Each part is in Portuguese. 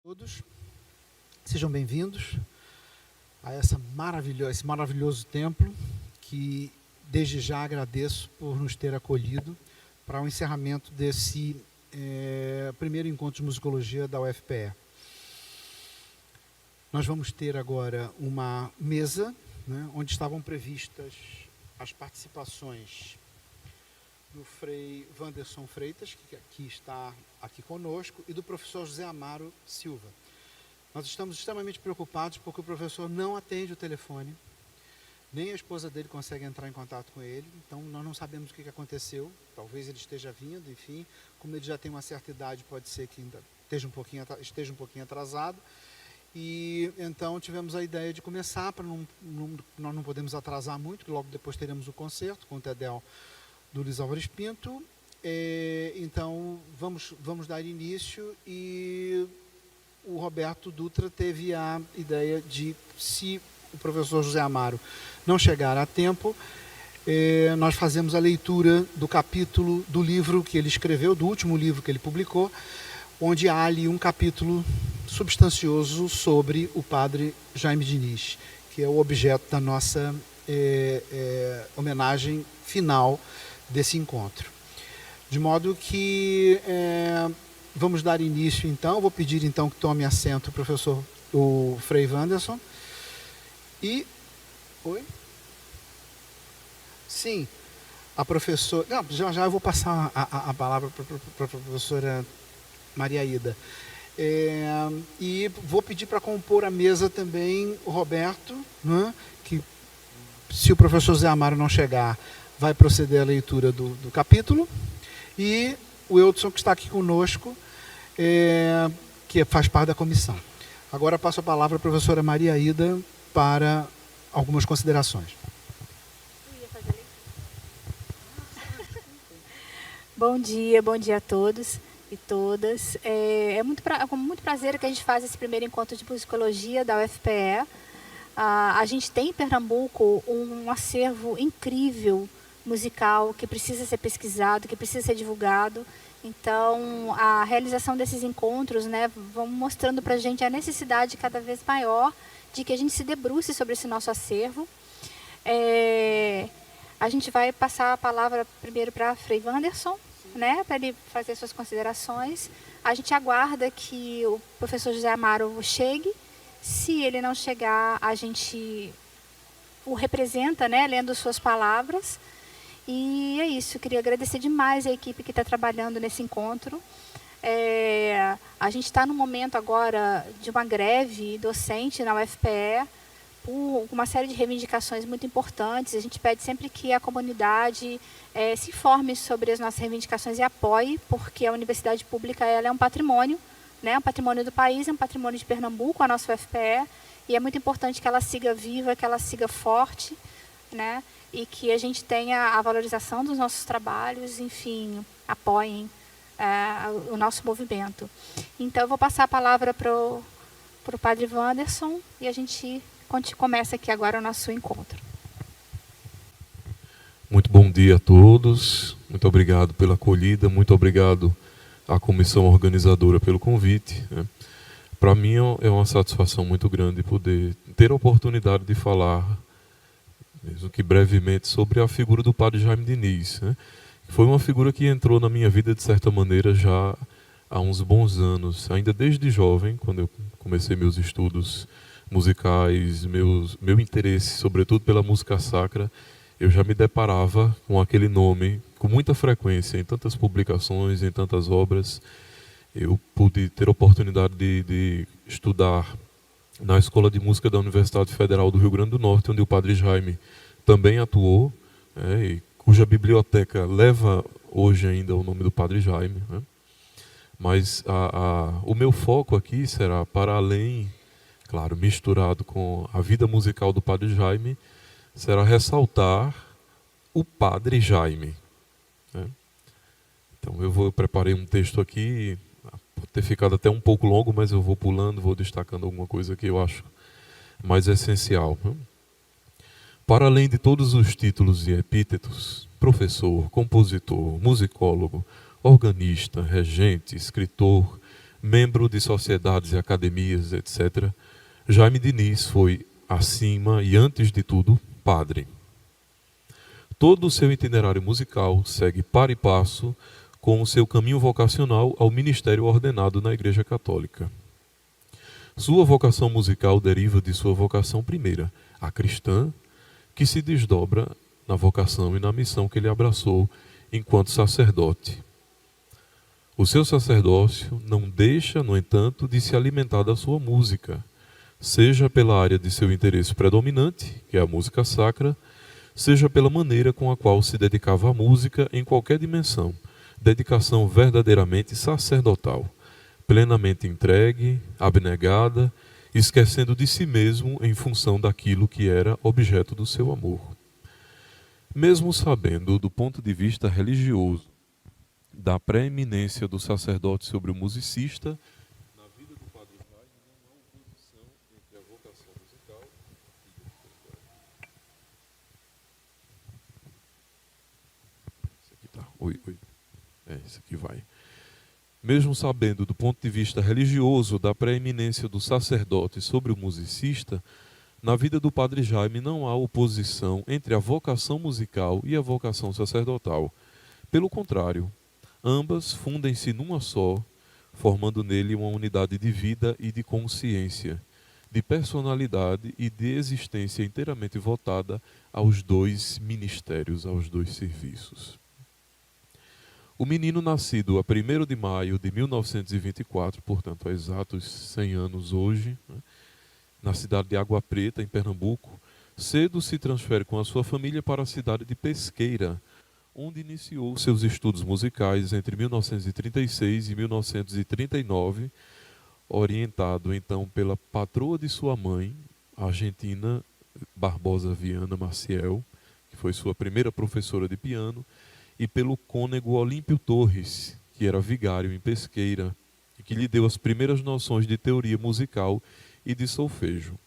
Todos, sejam bem-vindos a esse maravilhoso templo que desde já agradeço por nos ter acolhido para o encerramento desse primeiro encontro de musicologia da UFPE. Nós vamos ter agora uma mesa, né, onde estavam previstas as participações do Frei Wanderson Freitas, que está aqui conosco, e do professor José Amaro Silva. Nós estamos extremamente preocupados porque o professor não atende o telefone, nem a esposa dele consegue entrar em contato com ele, então nós não sabemos o que aconteceu, talvez ele esteja vindo, enfim, como ele já tem uma certa idade, pode ser que ainda esteja um pouquinho atrasado, e então tivemos a ideia de começar, nós não podemos atrasar muito, logo depois teremos o concerto com o Tedel do Luiz Álvares Pinto. Então vamos dar início, e o Roberto Dutra teve a ideia de, se o professor José Amaro não chegar a tempo, nós fazemos a leitura do capítulo do livro que ele escreveu, do último livro que ele publicou, onde há ali um capítulo substancioso sobre o padre Jaime Diniz, que é o objeto da nossa homenagem final desse encontro. De modo que vamos dar início então, vou pedir então que tome assento o Frei Wanderson. E... Oi? Sim, a professora... Não, já eu vou passar a palavra para a professora Maria Ida. E vou pedir para compor a mesa também o Roberto, né, que, se o professor Zé Amaro não chegar, vai proceder à leitura do capítulo, e o Eudson, que está aqui conosco, que faz parte da comissão. Agora passo a palavra à professora Maria Ida para algumas considerações. Bom dia a todos e todas. Com muito prazer que a gente faz esse primeiro encontro de musicologia da UFPE. A gente tem em Pernambuco um acervo incrível musical que precisa ser pesquisado, que precisa ser divulgado. Então, a realização desses encontros, né, vão mostrando para a gente a necessidade cada vez maior de que a gente se debruce sobre esse nosso acervo. A gente vai passar a palavra primeiro para Frei Wanderson, né, para ele fazer suas considerações. A gente aguarda que o professor José Amaro chegue. Se ele não chegar, a gente o representa, né, lendo suas palavras. E é isso, eu queria agradecer demais a equipe que está trabalhando nesse encontro. A gente está no momento agora de uma greve docente na UFPE, por uma série de reivindicações muito importantes. A gente pede sempre que a comunidade se informe sobre as nossas reivindicações e apoie, porque a universidade pública ela é um patrimônio, né, um patrimônio do país, é um patrimônio de Pernambuco, a nossa UFPE, e é muito importante que ela siga viva, que ela siga forte, né, e que a gente tenha a valorização dos nossos trabalhos, enfim, apoiem o nosso movimento. Então, eu vou passar a palavra para o padre Wanderson, e a gente começa aqui agora o nosso encontro. Muito bom dia a todos, muito obrigado pela acolhida, muito obrigado à comissão organizadora pelo convite. Para mim é uma satisfação muito grande poder ter a oportunidade de falar, mesmo que brevemente, sobre a figura do padre Jaime Diniz, né? Foi uma figura que entrou na minha vida, de certa maneira, já há uns bons anos, ainda desde jovem, quando eu comecei meus estudos musicais, meu interesse, sobretudo pela música sacra, eu já me deparava com aquele nome com muita frequência, em tantas publicações, em tantas obras. Eu pude ter a oportunidade de estudar na Escola de Música da Universidade Federal do Rio Grande do Norte, onde o padre Jaime também atuou, e cuja biblioteca leva hoje ainda o nome do padre Jaime. Mas o meu foco aqui será, para além, claro, misturado com a vida musical do padre Jaime, será ressaltar o padre Jaime. Então eu preparei um texto aqui, pode ter ficado até um pouco longo, mas eu vou pulando, vou destacando alguma coisa que eu acho mais essencial. Para além de todos os títulos e epítetos, professor, compositor, musicólogo, organista, regente, escritor, membro de sociedades e academias, etc., Jaime Diniz foi, acima e antes de tudo, padre. Todo o seu itinerário musical segue par e passo com o seu caminho vocacional ao ministério ordenado na Igreja Católica. Sua vocação musical deriva de sua vocação primeira, a cristã, que se desdobra na vocação e na missão que ele abraçou enquanto sacerdote. O seu sacerdócio não deixa, no entanto, de se alimentar da sua música, seja pela área de seu interesse predominante, que é a música sacra, seja pela maneira com a qual se dedicava à música em qualquer dimensão, dedicação verdadeiramente sacerdotal, plenamente entregue, abnegada, esquecendo de si mesmo em função daquilo que era objeto do seu amor. Mesmo sabendo, do ponto de vista religioso, da preeminência do sacerdote sobre o musicista, na vida do padre Jaime não há oposição entre a vocação musical e Isso aqui tá. Oi. Isso aqui vai. Mesmo sabendo, do ponto de vista religioso, da preeminência do sacerdote sobre o musicista, na vida do padre Jaime não há oposição entre a vocação musical e a vocação sacerdotal. Pelo contrário, ambas fundem-se numa só, formando nele uma unidade de vida e de consciência, de personalidade e de existência inteiramente votada aos dois ministérios, aos dois serviços. O menino nascido a 1º de maio de 1924, portanto há exatos 100 anos hoje, na cidade de Água Preta, em Pernambuco, cedo se transfere com a sua família para a cidade de Pesqueira, onde iniciou seus estudos musicais entre 1936 e 1939, orientado então pela patroa de sua mãe, a argentina Barbosa Viana Maciel, que foi sua primeira professora de piano, e pelo cônego Olímpio Torres, que era vigário em Pesqueira, e que lhe deu as primeiras noções de teoria musical e de solfejo.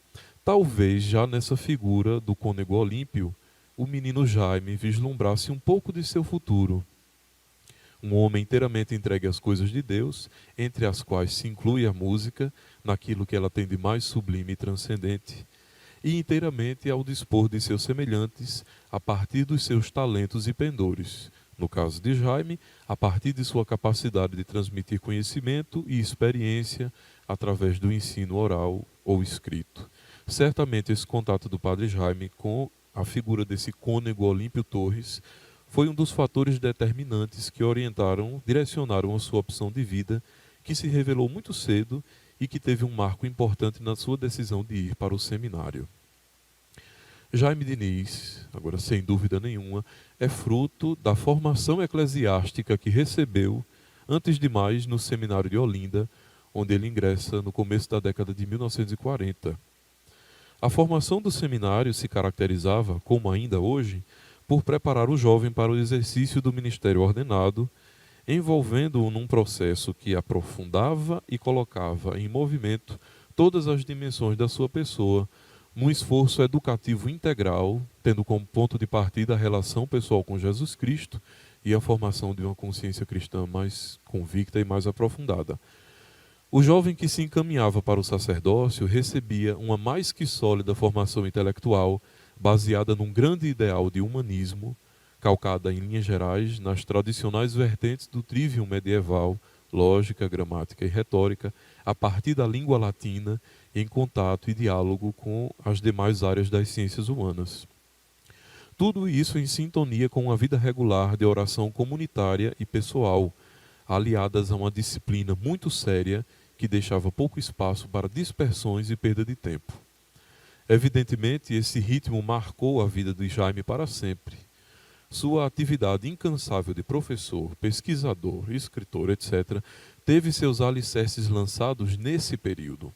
Talvez já nessa figura do cônego Olímpio, o menino Jaime vislumbrasse um pouco de seu futuro. Um homem inteiramente entregue às coisas de Deus, entre as quais se inclui a música, naquilo que ela tem de mais sublime e transcendente, e inteiramente ao dispor de seus semelhantes, a partir dos seus talentos e pendores. No caso de Jaime, a partir de sua capacidade de transmitir conhecimento e experiência através do ensino oral ou escrito. Certamente esse contato do padre Jaime com a figura desse cônego Olímpio Torres foi um dos fatores determinantes que direcionaram a sua opção de vida, que se revelou muito cedo e que teve um marco importante na sua decisão de ir para o seminário. Jaime Diniz, agora sem dúvida nenhuma, é fruto da formação eclesiástica que recebeu, antes de mais, no seminário de Olinda, onde ele ingressa no começo da década de 1940. A formação do seminário se caracterizava, como ainda hoje, por preparar o jovem para o exercício do ministério ordenado, envolvendo-o num processo que aprofundava e colocava em movimento todas as dimensões da sua pessoa, num esforço educativo integral, tendo como ponto de partida a relação pessoal com Jesus Cristo e a formação de uma consciência cristã mais convicta e mais aprofundada. O jovem que se encaminhava para o sacerdócio recebia uma mais que sólida formação intelectual, baseada num grande ideal de humanismo, calcada em linhas gerais nas tradicionais vertentes do trivium medieval, lógica, gramática e retórica, a partir da língua latina, em contato e diálogo com as demais áreas das ciências humanas. Tudo isso em sintonia com uma vida regular de oração comunitária e pessoal, aliadas a uma disciplina muito séria que deixava pouco espaço para dispersões e perda de tempo. Evidentemente, esse ritmo marcou a vida de Jaime para sempre. Sua atividade incansável de professor, pesquisador, escritor, etc., teve seus alicerces lançados nesse período.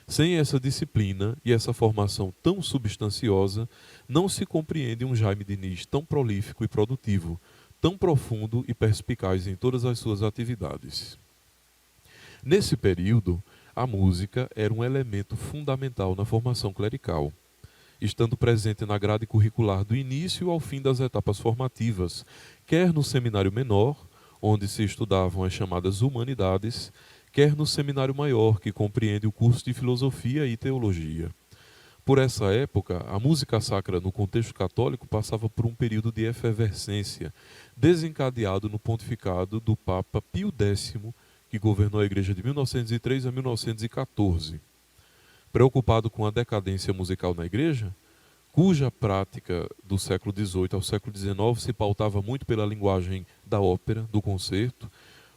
Sem essa disciplina e essa formação tão substanciosa, não se compreende um Jaime Diniz tão prolífico e produtivo, tão profundo e perspicaz em todas as suas atividades. Nesse período, a música era um elemento fundamental na formação clerical, estando presente na grade curricular do início ao fim das etapas formativas, quer no seminário menor, onde se estudavam as chamadas humanidades, quer no Seminário Maior, que compreende o curso de Filosofia e Teologia. Por essa época, a música sacra no contexto católico passava por um período de efervescência, desencadeado no pontificado do Papa Pio X, que governou a Igreja de 1903 a 1914. Preocupado com a decadência musical na Igreja, cuja prática do século XVIII ao século XIX se pautava muito pela linguagem da ópera, do concerto,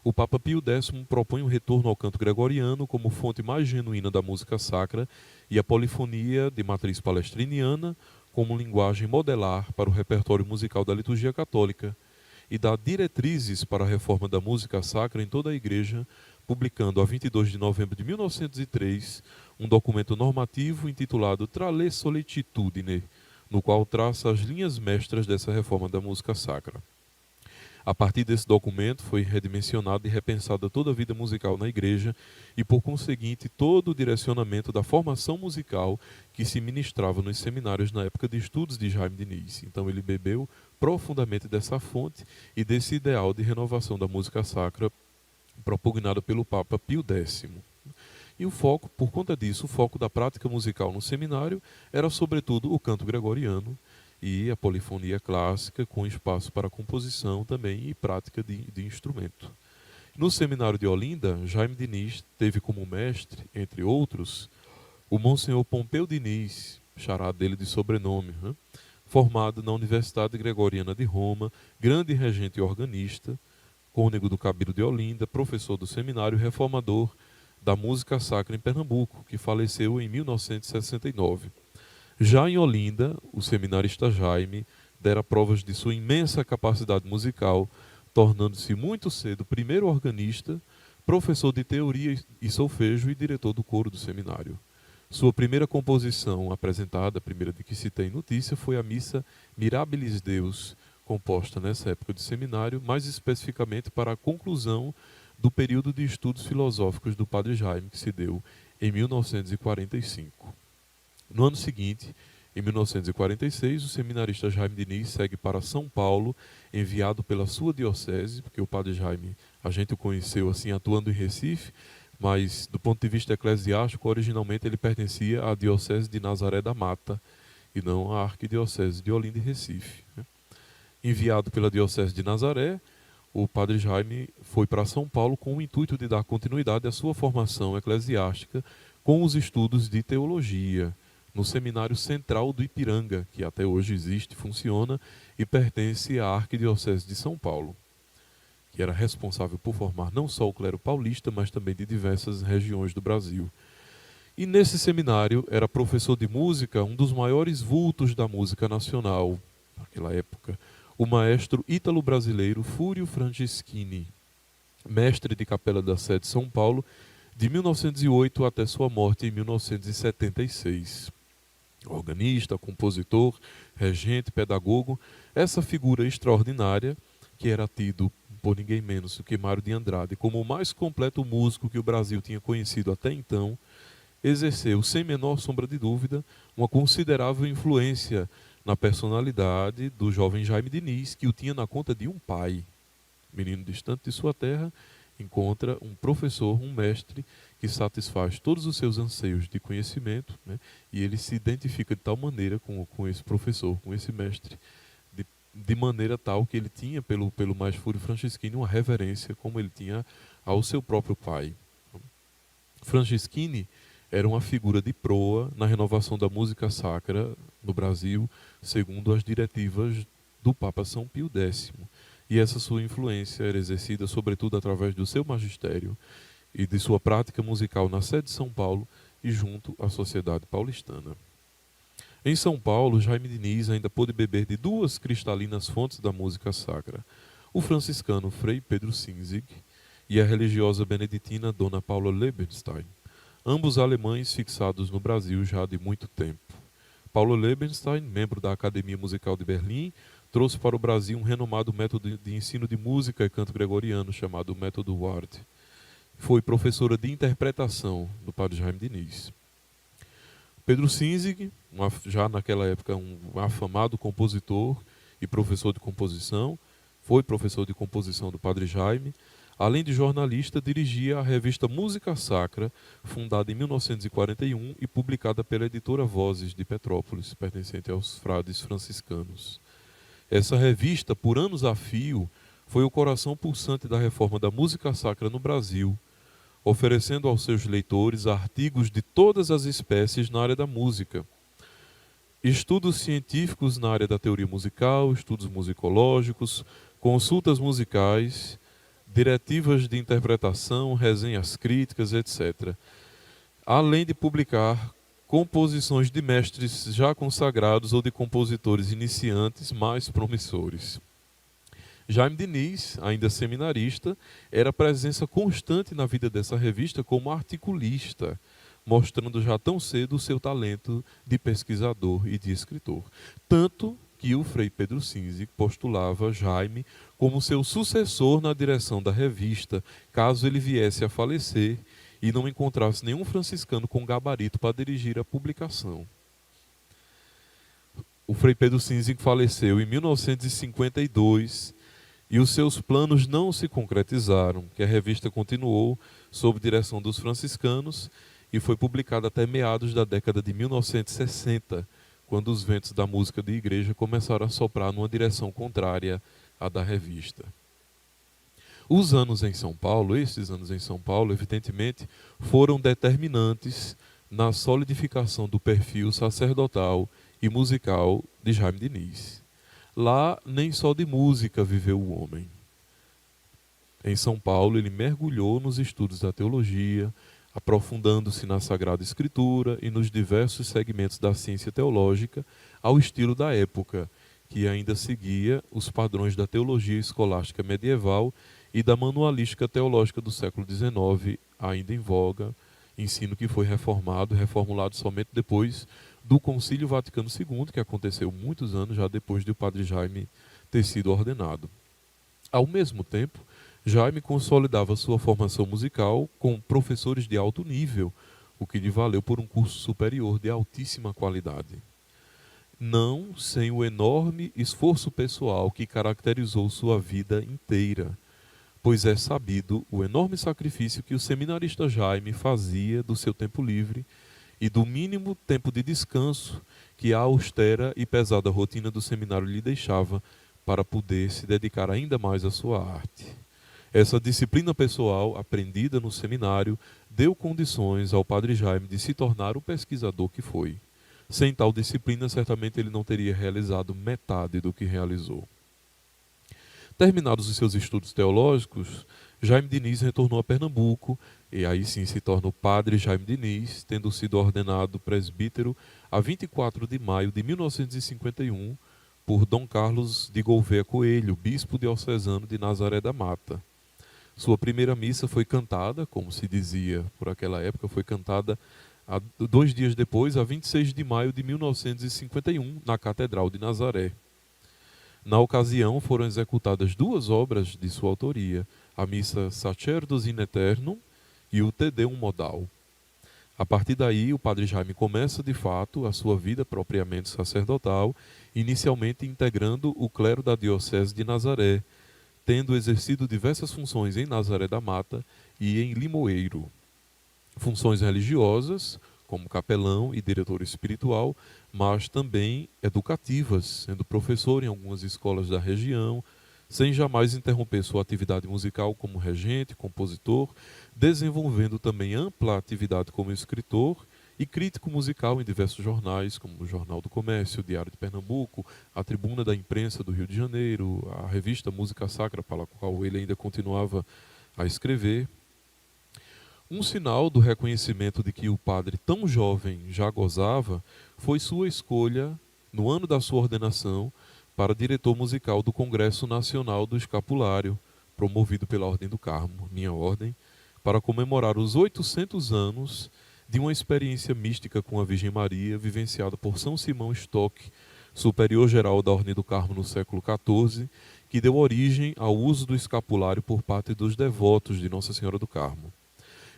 o Papa Pio X propõe um retorno ao canto gregoriano como fonte mais genuína da música sacra e a polifonia de matriz palestriniana como linguagem modelar para o repertório musical da liturgia católica, e dá diretrizes para a reforma da música sacra em toda a Igreja, publicando a 22 de novembro de 1903 um documento normativo intitulado Trale Sollicitudine, no qual traça as linhas mestras dessa reforma da música sacra. A partir desse documento foi redimensionada e repensada toda a vida musical na Igreja e, por conseguinte, todo o direcionamento da formação musical que se ministrava nos seminários na época de estudos de Jaime Diniz. Então ele bebeu profundamente dessa fonte e desse ideal de renovação da música sacra propugnado pelo Papa Pio X. E o foco, por conta disso, o foco da prática musical no seminário era sobretudo o canto gregoriano e a polifonia clássica, com espaço para composição também e prática de instrumento. No seminário de Olinda, Jaime Diniz teve como mestre, entre outros, o Monsenhor Pompeu Diniz, xará dele de sobrenome, formado na Universidade Gregoriana de Roma, grande regente e organista, cônego do Cabildo de Olinda, professor do seminário, reformador da música sacra em Pernambuco, que faleceu em 1969. Já em Olinda, o seminarista Jaime dera provas de sua imensa capacidade musical, tornando-se muito cedo primeiro organista, professor de teoria e solfejo e diretor do coro do seminário. Sua primeira composição apresentada, a primeira de que se tem notícia, foi a missa Mirabilis Deus, composta nessa época de seminário, mais especificamente para a conclusão do período de estudos filosóficos do Padre Jaime, que se deu em 1945. No ano seguinte, em 1946, o seminarista Jaime Diniz segue para São Paulo, enviado pela sua diocese, porque o Padre Jaime, a gente o conheceu assim atuando em Recife, mas do ponto de vista eclesiástico, originalmente ele pertencia à diocese de Nazaré da Mata, e não à arquidiocese de Olinda e Recife. Enviado pela diocese de Nazaré, o Padre Jaime foi para São Paulo com o intuito de dar continuidade à sua formação eclesiástica com os estudos de teologia, no Seminário Central do Ipiranga, que até hoje existe, funciona e pertence à Arquidiocese de São Paulo, que era responsável por formar não só o clero paulista, mas também de diversas regiões do Brasil. E nesse seminário era professor de música, um dos maiores vultos da música nacional, naquela época, o maestro ítalo-brasileiro Fúrio Franceschini, mestre de capela da Sé de São Paulo, de 1908 até sua morte em 1976. Organista, compositor, regente, pedagogo, essa figura extraordinária, que era tido por ninguém menos do que Mário de Andrade como o mais completo músico que o Brasil tinha conhecido até então, exerceu, sem menor sombra de dúvida, uma considerável influência na personalidade do jovem Jaime Diniz, que o tinha na conta de um pai. Menino distante de sua terra, encontra um professor, um mestre, que satisfaz todos os seus anseios de conhecimento, e ele se identifica de tal maneira com esse professor, com esse mestre, de maneira tal que ele tinha pelo maestro Fúrio Franceschini uma reverência como ele tinha ao seu próprio pai. Franceschini era uma figura de proa na renovação da música sacra no Brasil, segundo as diretivas do Papa São Pio X. E essa sua influência era exercida sobretudo através do seu magistério e de sua prática musical na sede de São Paulo e junto à sociedade paulistana. Em São Paulo, Jaime Diniz ainda pôde beber de duas cristalinas fontes da música sacra, o franciscano Frei Pedro Sinzig e a religiosa beneditina Dona Paula Lebenstein, ambos alemães fixados no Brasil já de muito tempo. Paulo Lebenstein, membro da Academia Musical de Berlim, trouxe para o Brasil um renomado método de ensino de música e canto gregoriano chamado Método Ward. Foi professora de interpretação do Padre Jaime Diniz. Pedro Sinzig, já naquela época um afamado compositor e professor de composição, foi professor de composição do Padre Jaime, Além de jornalista, dirigia a revista Música Sacra, fundada em 1941 e publicada pela editora Vozes de Petrópolis, pertencente aos frades franciscanos. Essa revista, por anos a fio, foi o coração pulsante da reforma da música sacra no Brasil, oferecendo aos seus leitores artigos de todas as espécies na área da música. Estudos científicos na área da teoria musical, estudos musicológicos, consultas musicais, diretivas de interpretação, resenhas críticas, etc. Além de publicar composições de mestres já consagrados ou de compositores iniciantes mais promissores. Jaime Diniz, ainda seminarista, era presença constante na vida dessa revista como articulista, mostrando já tão cedo o seu talento de pesquisador e de escritor. Tanto que o Frei Pedro Cinzig postulava Jaime como seu sucessor na direção da revista, caso ele viesse a falecer e não encontrasse nenhum franciscano com gabarito para dirigir a publicação. O Frei Pedro Cinzig faleceu em 1952 e os seus planos não se concretizaram, que a revista continuou sob direção dos franciscanos e foi publicada até meados da década de 1960, quando os ventos da música de igreja começaram a soprar numa direção contrária à da revista. Esses anos em São Paulo, evidentemente, foram determinantes na solidificação do perfil sacerdotal e musical de Jaime Diniz. Lá, nem só de música viveu o homem. Em São Paulo, ele mergulhou nos estudos da teologia, aprofundando-se na Sagrada Escritura e nos diversos segmentos da ciência teológica, ao estilo da época, que ainda seguia os padrões da teologia escolástica medieval e da manualística teológica do século XIX, ainda em voga, ensino que foi reformulado somente depois do Concílio Vaticano II, que aconteceu muitos anos já depois de o padre Jaime ter sido ordenado. Ao mesmo tempo, Jaime consolidava sua formação musical com professores de alto nível, o que lhe valeu por um curso superior de altíssima qualidade. Não sem o enorme esforço pessoal que caracterizou sua vida inteira, pois é sabido o enorme sacrifício que o seminarista Jaime fazia do seu tempo livre e do mínimo tempo de descanso que a austera e pesada rotina do seminário lhe deixava para poder se dedicar ainda mais à sua arte. Essa disciplina pessoal, aprendida no seminário, deu condições ao padre Jaime de se tornar o pesquisador que foi. Sem tal disciplina, certamente ele não teria realizado metade do que realizou. Terminados os seus estudos teológicos, Jaime Diniz retornou a Pernambuco e aí sim se torna o padre Jaime Diniz, tendo sido ordenado presbítero a 24 de maio de 1951 por Dom Carlos de Gouveia Coelho, bispo diocesano de Nazaré da Mata. Sua primeira missa foi cantada, como se dizia por aquela época, foi cantada 2 dias depois, a 26 de maio de 1951, na Catedral de Nazaré. Na ocasião, foram executadas 2 obras de sua autoria, a missa Sacerdos in Aeternum e o Te Deum Modal. A partir daí, o padre Jaime começa, de fato, a sua vida propriamente sacerdotal, inicialmente integrando o clero da Diocese de Nazaré, tendo exercido diversas funções em Nazaré da Mata e em Limoeiro. Funções religiosas, como capelão e diretor espiritual, mas também educativas, sendo professor em algumas escolas da região, sem jamais interromper sua atividade musical como regente, compositor, desenvolvendo também ampla atividade como escritor e crítico musical em diversos jornais, como o Jornal do Comércio, o Diário de Pernambuco, a Tribuna da Imprensa do Rio de Janeiro, a revista Música Sacra, para a qual ele ainda continuava a escrever. Um sinal do reconhecimento de que o padre tão jovem já gozava foi sua escolha, no ano da sua ordenação, para diretor musical do Congresso Nacional do Escapulário, promovido pela Ordem do Carmo, minha ordem, para comemorar os 800 anos de uma experiência mística com a Virgem Maria, vivenciada por São Simão Stock, superior-geral da Ordem do Carmo no século XIV, que deu origem ao uso do escapulário por parte dos devotos de Nossa Senhora do Carmo.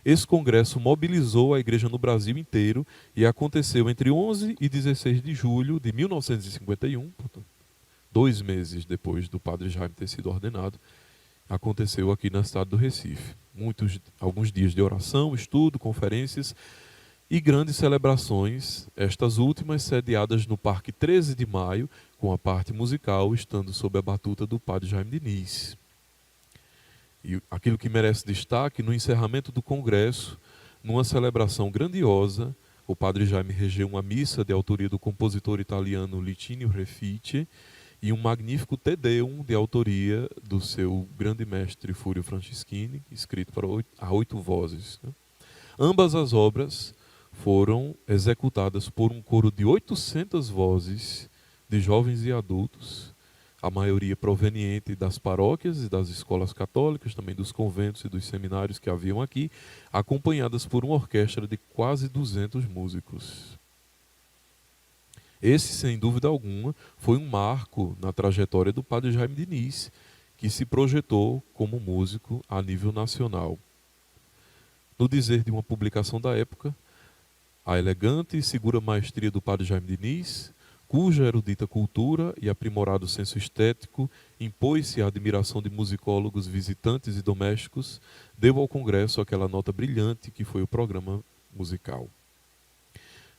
Esse congresso mobilizou a igreja no Brasil inteiro e aconteceu entre 11 e 16 de julho de 1951, portanto, 2 meses depois do padre Jaime ter sido ordenado, aconteceu aqui na cidade do Recife. Alguns dias de oração, estudo, conferências e grandes celebrações, estas últimas sediadas no Parque 13 de Maio, com a parte musical estando sob a batuta do padre Jaime Diniz. E aquilo que merece destaque, no encerramento do congresso, numa celebração grandiosa, o padre Jaime regeu uma missa de autoria do compositor italiano Licinio Reffici e um magnífico Te Deum de autoria do seu grande mestre Fúrio Franceschini, escrito a 8 vozes. Ambas as obras foram executadas por um coro de 800 vozes de jovens e adultos, a maioria proveniente das paróquias e das escolas católicas, também dos conventos e dos seminários que haviam aqui, acompanhadas por uma orquestra de quase 200 músicos. Esse, sem dúvida alguma, foi um marco na trajetória do padre Jaime Diniz, que se projetou como músico a nível nacional. No dizer de uma publicação da época, a elegante e segura maestria do padre Jaime Diniz, cuja erudita cultura e aprimorado senso estético impôs-se à admiração de musicólogos, visitantes e domésticos, deu ao Congresso aquela nota brilhante que foi o programa musical.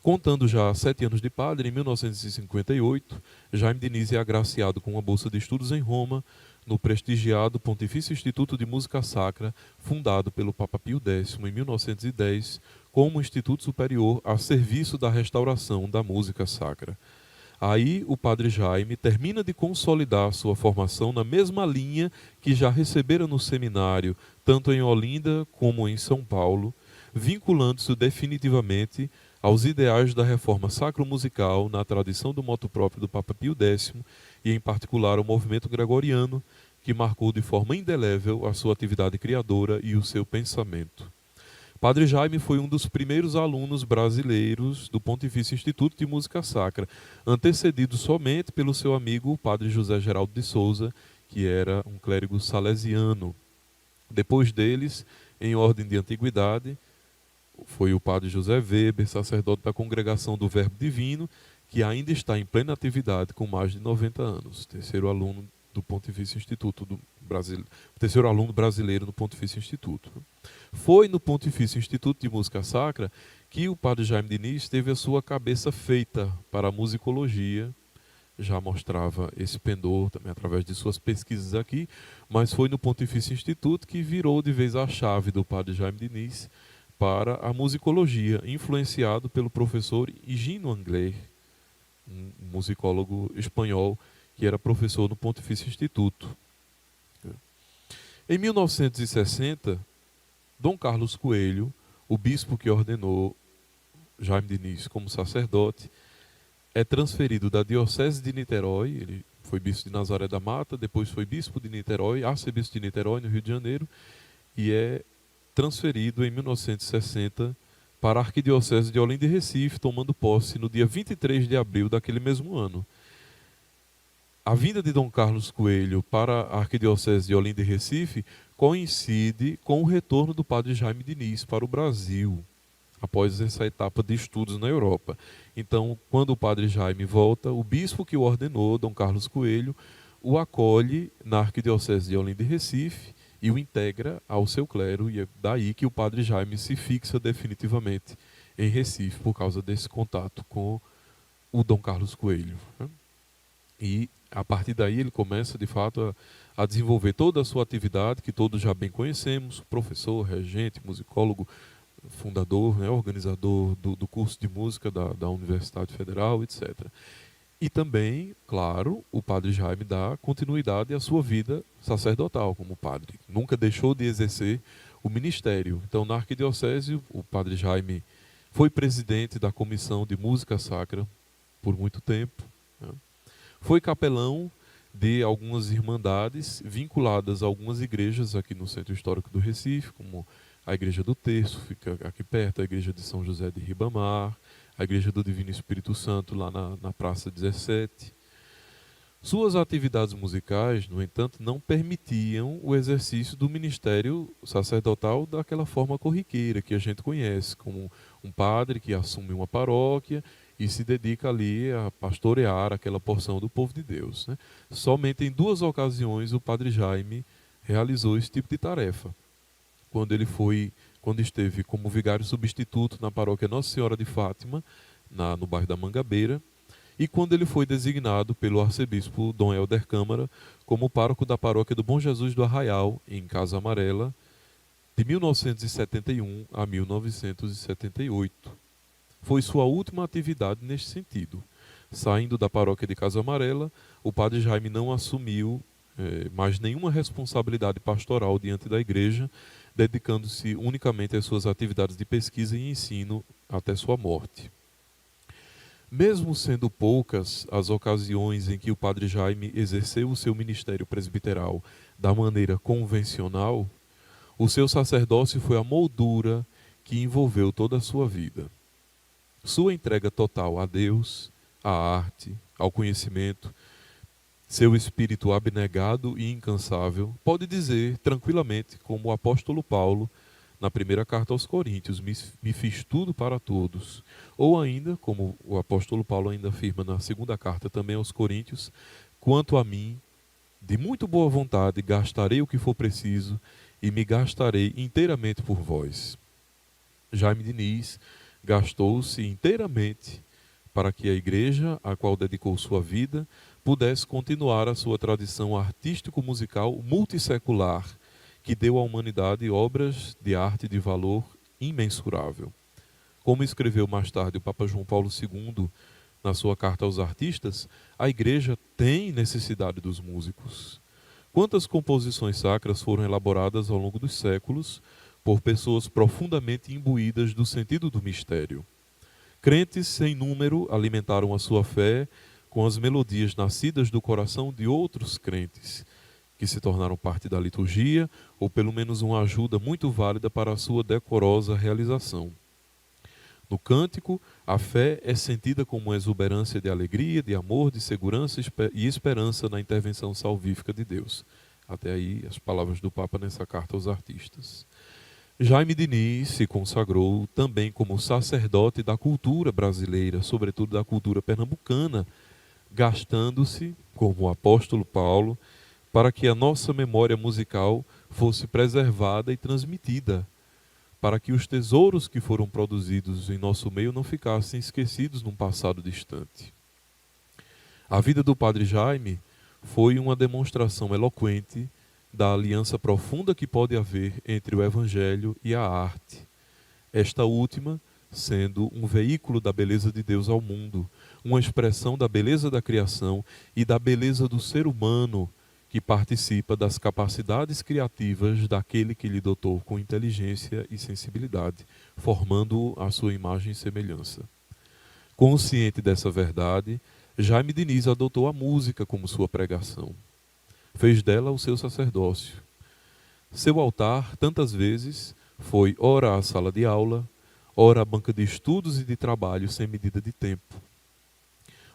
Contando já 7 anos de padre, em 1958, Jaime Diniz é agraciado com uma bolsa de estudos em Roma, no prestigiado Pontifício Instituto de Música Sacra, fundado pelo Papa Pio X em 1910, como Instituto Superior a serviço da restauração da música sacra. Aí o padre Jaime termina de consolidar sua formação na mesma linha que já recebera no seminário, tanto em Olinda como em São Paulo, vinculando-se definitivamente aos ideais da reforma sacro-musical na tradição do motu próprio do Papa Pio X e, em particular, ao movimento gregoriano, que marcou de forma indelével a sua atividade criadora e o seu pensamento. Padre Jaime foi um dos primeiros alunos brasileiros do Pontifício Instituto de Música Sacra, antecedido somente pelo seu amigo, o padre José Geraldo de Souza, que era um clérigo salesiano. Depois deles, em ordem de antiguidade, foi o padre José Weber, sacerdote da Congregação do Verbo Divino, que ainda está em plena atividade com mais de 90 anos, terceiro aluno do Pontifício Instituto do Brasil, terceiro aluno brasileiro no Pontifício Instituto. Foi no Pontifício Instituto de Música Sacra que o padre Jaime Diniz teve a sua cabeça feita para a musicologia, já mostrava esse pendor também através de suas pesquisas aqui, mas foi no Pontifício Instituto que virou de vez a chave do padre Jaime Diniz para a musicologia, influenciado pelo professor Higino Angler, um musicólogo espanhol que era professor no Pontifício Instituto. Em 1960, Dom Carlos Coelho, o bispo que ordenou Jaime Diniz como sacerdote, é transferido da Diocese de Niterói, ele foi bispo de Nazaré da Mata, depois foi bispo de Niterói, arcebispo de Niterói, no Rio de Janeiro, e é transferido em 1960 para a Arquidiocese de Olinda e Recife, tomando posse no dia 23 de abril daquele mesmo ano. A vinda de Dom Carlos Coelho para a Arquidiocese de Olinda e Recife coincide com o retorno do padre Jaime Diniz para o Brasil, após essa etapa de estudos na Europa. Então, quando o padre Jaime volta, o bispo que o ordenou, Dom Carlos Coelho, o acolhe na Arquidiocese de Olinda e Recife e o integra ao seu clero, e é daí que o padre Jaime se fixa definitivamente em Recife, por causa desse contato com o Dom Carlos Coelho. E a partir daí ele começa de fato a desenvolver toda a sua atividade, que todos já bem conhecemos, professor, regente, musicólogo, fundador, organizador do curso de música da Universidade Federal, etc. E também, claro, o padre Jaime dá continuidade à sua vida sacerdotal como padre. Nunca deixou de exercer o ministério. Então, na Arquidiocese, o padre Jaime foi presidente da Comissão de Música Sacra por muito tempo. Foi capelão de algumas irmandades vinculadas a algumas igrejas aqui no Centro Histórico do Recife, como a Igreja do Terço, fica aqui perto, a Igreja de São José de Ribamar, a Igreja do Divino Espírito Santo, lá na Praça 17. Suas atividades musicais, no entanto, não permitiam o exercício do ministério sacerdotal daquela forma corriqueira que a gente conhece, como um padre que assume uma paróquia e se dedica ali a pastorear aquela porção do povo de Deus. Somente em 2 ocasiões o padre Jaime realizou esse tipo de tarefa. Quando esteve como vigário substituto na paróquia Nossa Senhora de Fátima, no bairro da Mangabeira, e quando ele foi designado pelo arcebispo Dom Helder Câmara como pároco da paróquia do Bom Jesus do Arraial, em Casa Amarela, de 1971 a 1978. Foi sua última atividade neste sentido. Saindo da paróquia de Casa Amarela, o padre Jaime não assumiu mais nenhuma responsabilidade pastoral diante da igreja, dedicando-se unicamente às suas atividades de pesquisa e ensino até sua morte. Mesmo sendo poucas as ocasiões em que o padre Jaime exerceu o seu ministério presbiteral da maneira convencional, o seu sacerdócio foi a moldura que envolveu toda a sua vida. Sua entrega total a Deus, à arte, ao conhecimento, seu espírito abnegado e incansável, pode dizer tranquilamente, como o apóstolo Paulo, na primeira carta aos Coríntios, me fiz tudo para todos. Ou ainda, como o apóstolo Paulo ainda afirma na segunda carta também aos Coríntios, quanto a mim, de muito boa vontade, gastarei o que for preciso e me gastarei inteiramente por vós. Jaime Diniz gastou-se inteiramente para que a igreja, a qual dedicou sua vida, pudesse continuar a sua tradição artístico-musical multissecular, que deu à humanidade obras de arte de valor imensurável. Como escreveu mais tarde o Papa João Paulo II na sua carta aos artistas, a igreja tem necessidade dos músicos. Quantas composições sacras foram elaboradas ao longo dos séculos por pessoas profundamente imbuídas do sentido do mistério? Crentes sem número alimentaram a sua fé com as melodias nascidas do coração de outros crentes, que se tornaram parte da liturgia, ou pelo menos uma ajuda muito válida para a sua decorosa realização. No cântico, a fé é sentida como uma exuberância de alegria, de amor, de segurança e esperança na intervenção salvífica de Deus. Até aí as palavras do Papa nessa carta aos artistas. Jaime Diniz se consagrou também como sacerdote da cultura brasileira, sobretudo da cultura pernambucana, gastando-se, como o apóstolo Paulo, para que a nossa memória musical fosse preservada e transmitida, para que os tesouros que foram produzidos em nosso meio não ficassem esquecidos num passado distante. A vida do padre Jaime foi uma demonstração eloquente da aliança profunda que pode haver entre o Evangelho e a arte. Esta última sendo um veículo da beleza de Deus ao mundo, uma expressão da beleza da criação e da beleza do ser humano que participa das capacidades criativas daquele que lhe dotou com inteligência e sensibilidade, formando-o à sua imagem e semelhança. Consciente dessa verdade, Jaime Diniz adotou a música como sua pregação. Fez dela o seu sacerdócio. Seu altar, tantas vezes, foi ora a sala de aula, ora a banca de estudos e de trabalho sem medida de tempo.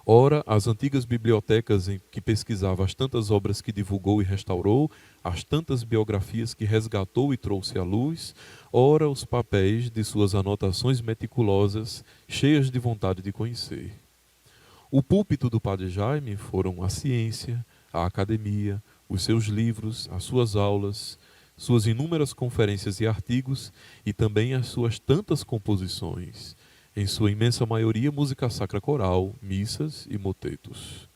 Ora, as antigas bibliotecas em que pesquisava as tantas obras que divulgou e restaurou, as tantas biografias que resgatou e trouxe à luz, ora, os papéis de suas anotações meticulosas, cheias de vontade de conhecer. O púlpito do padre Jaime foram a ciência, a academia, os seus livros, as suas aulas, suas inúmeras conferências e artigos e também as suas tantas composições, em sua imensa maioria música sacra coral, missas e motetos.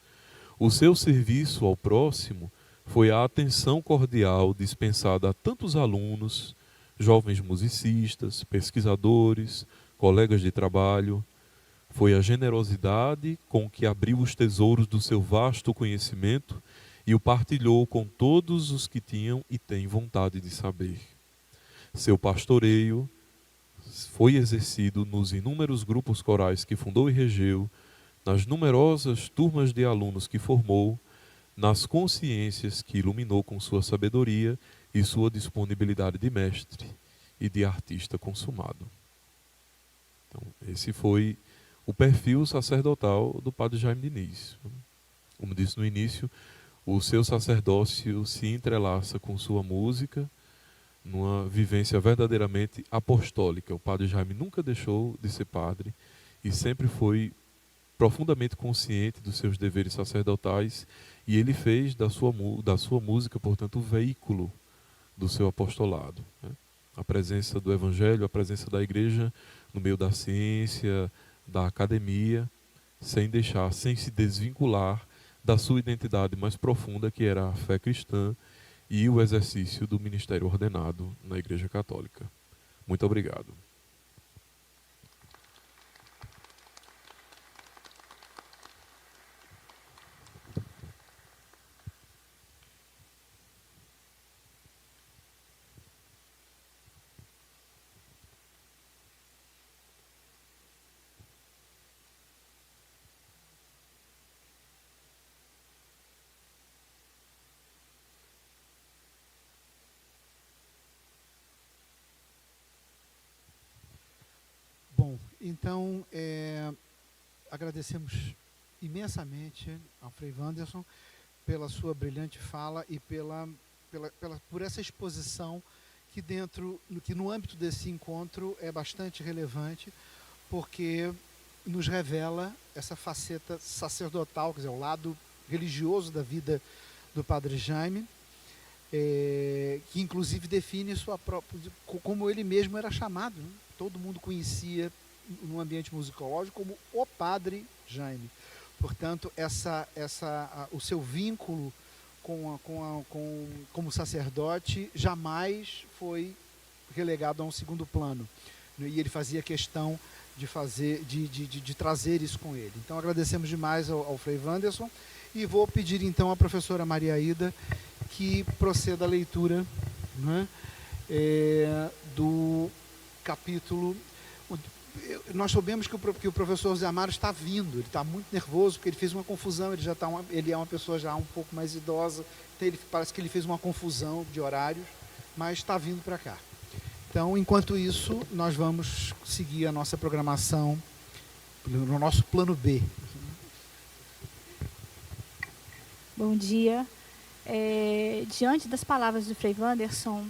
O seu serviço ao próximo foi a atenção cordial dispensada a tantos alunos, jovens musicistas, pesquisadores, colegas de trabalho. Foi a generosidade com que abriu os tesouros do seu vasto conhecimento e o partilhou com todos os que tinham e têm vontade de saber. Seu pastoreio foi exercido nos inúmeros grupos corais que fundou e regeu, nas numerosas turmas de alunos que formou, nas consciências que iluminou com sua sabedoria e sua disponibilidade de mestre e de artista consumado. Então, esse foi o perfil sacerdotal do padre Jaime Diniz. Como disse no início, o seu sacerdócio se entrelaça com sua música, numa vivência verdadeiramente apostólica. O padre Jaime nunca deixou de ser padre e sempre foi profundamente consciente dos seus deveres sacerdotais, e ele fez da sua música, portanto, o veículo do seu apostolado, né? A presença do Evangelho, a presença da igreja no meio da ciência, da academia, sem se desvincular da sua identidade mais profunda, que era a fé cristã e o exercício do ministério ordenado na Igreja Católica. Muito obrigado. Bom, então, agradecemos imensamente ao Frei Wanderson pela sua brilhante fala e por essa exposição que no âmbito desse encontro é bastante relevante, porque nos revela essa faceta sacerdotal, quer dizer, o lado religioso da vida do Padre Jaime, que inclusive define sua própria, como ele mesmo era chamado, né? Todo mundo conhecia no ambiente musicológico como o Padre Jaime. Portanto, o seu vínculo como sacerdote jamais foi relegado a um segundo plano. E ele fazia questão de trazer isso com ele. Então, agradecemos demais ao Frei Wanderson e vou pedir então à professora Maria Aida que proceda a leitura, né, do capítulo. Nós soubemos que o professor José Amaro está vindo, ele está muito nervoso, porque ele fez uma confusão, ele é uma pessoa já um pouco mais idosa, então parece que ele fez uma confusão de horários, mas está vindo para cá. Então, enquanto isso, nós vamos seguir a nossa programação no nosso plano B. Bom dia. Diante das palavras do Frei Wanderson,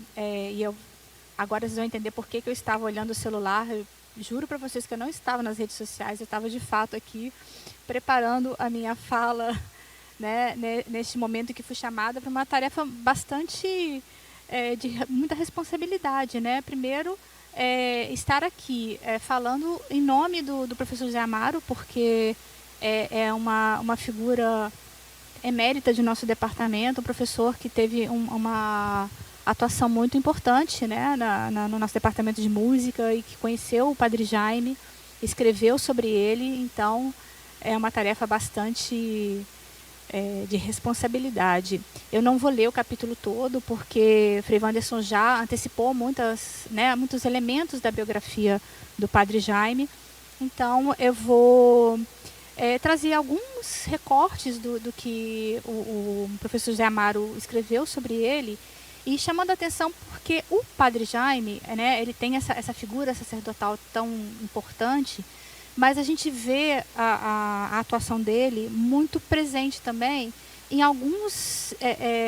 agora vocês vão entender por que eu estava olhando o celular. Eu juro para vocês que eu não estava nas redes sociais, eu estava de fato aqui preparando a minha fala, né, neste momento que fui chamada para uma tarefa bastante de muita responsabilidade, né? Primeiro, estar aqui falando em nome do professor José Amaro, porque é uma figura emérita de nosso departamento, um professor que teve uma atuação muito importante, né, no nosso departamento de música e que conheceu o Padre Jaime, escreveu sobre ele. Então é uma tarefa bastante de responsabilidade. Eu não vou ler o capítulo todo, porque Frei Wanderson já antecipou muitos elementos da biografia do Padre Jaime. Então eu vou trazer alguns recortes do que o professor José Amaro escreveu sobre ele, e chamando a atenção porque o Padre Jaime, né, ele tem essa figura sacerdotal tão importante, mas a gente vê a atuação dele muito presente também em alguns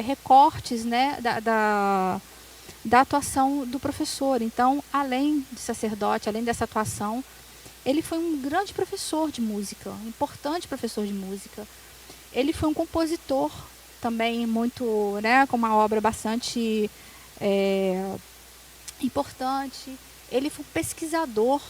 recortes, né, da atuação do professor. Então, além de sacerdote, além dessa atuação, ele foi um grande professor de música, um importante professor de música. Ele foi um compositor também muito, né, com uma obra bastante importante. Ele foi um pesquisador,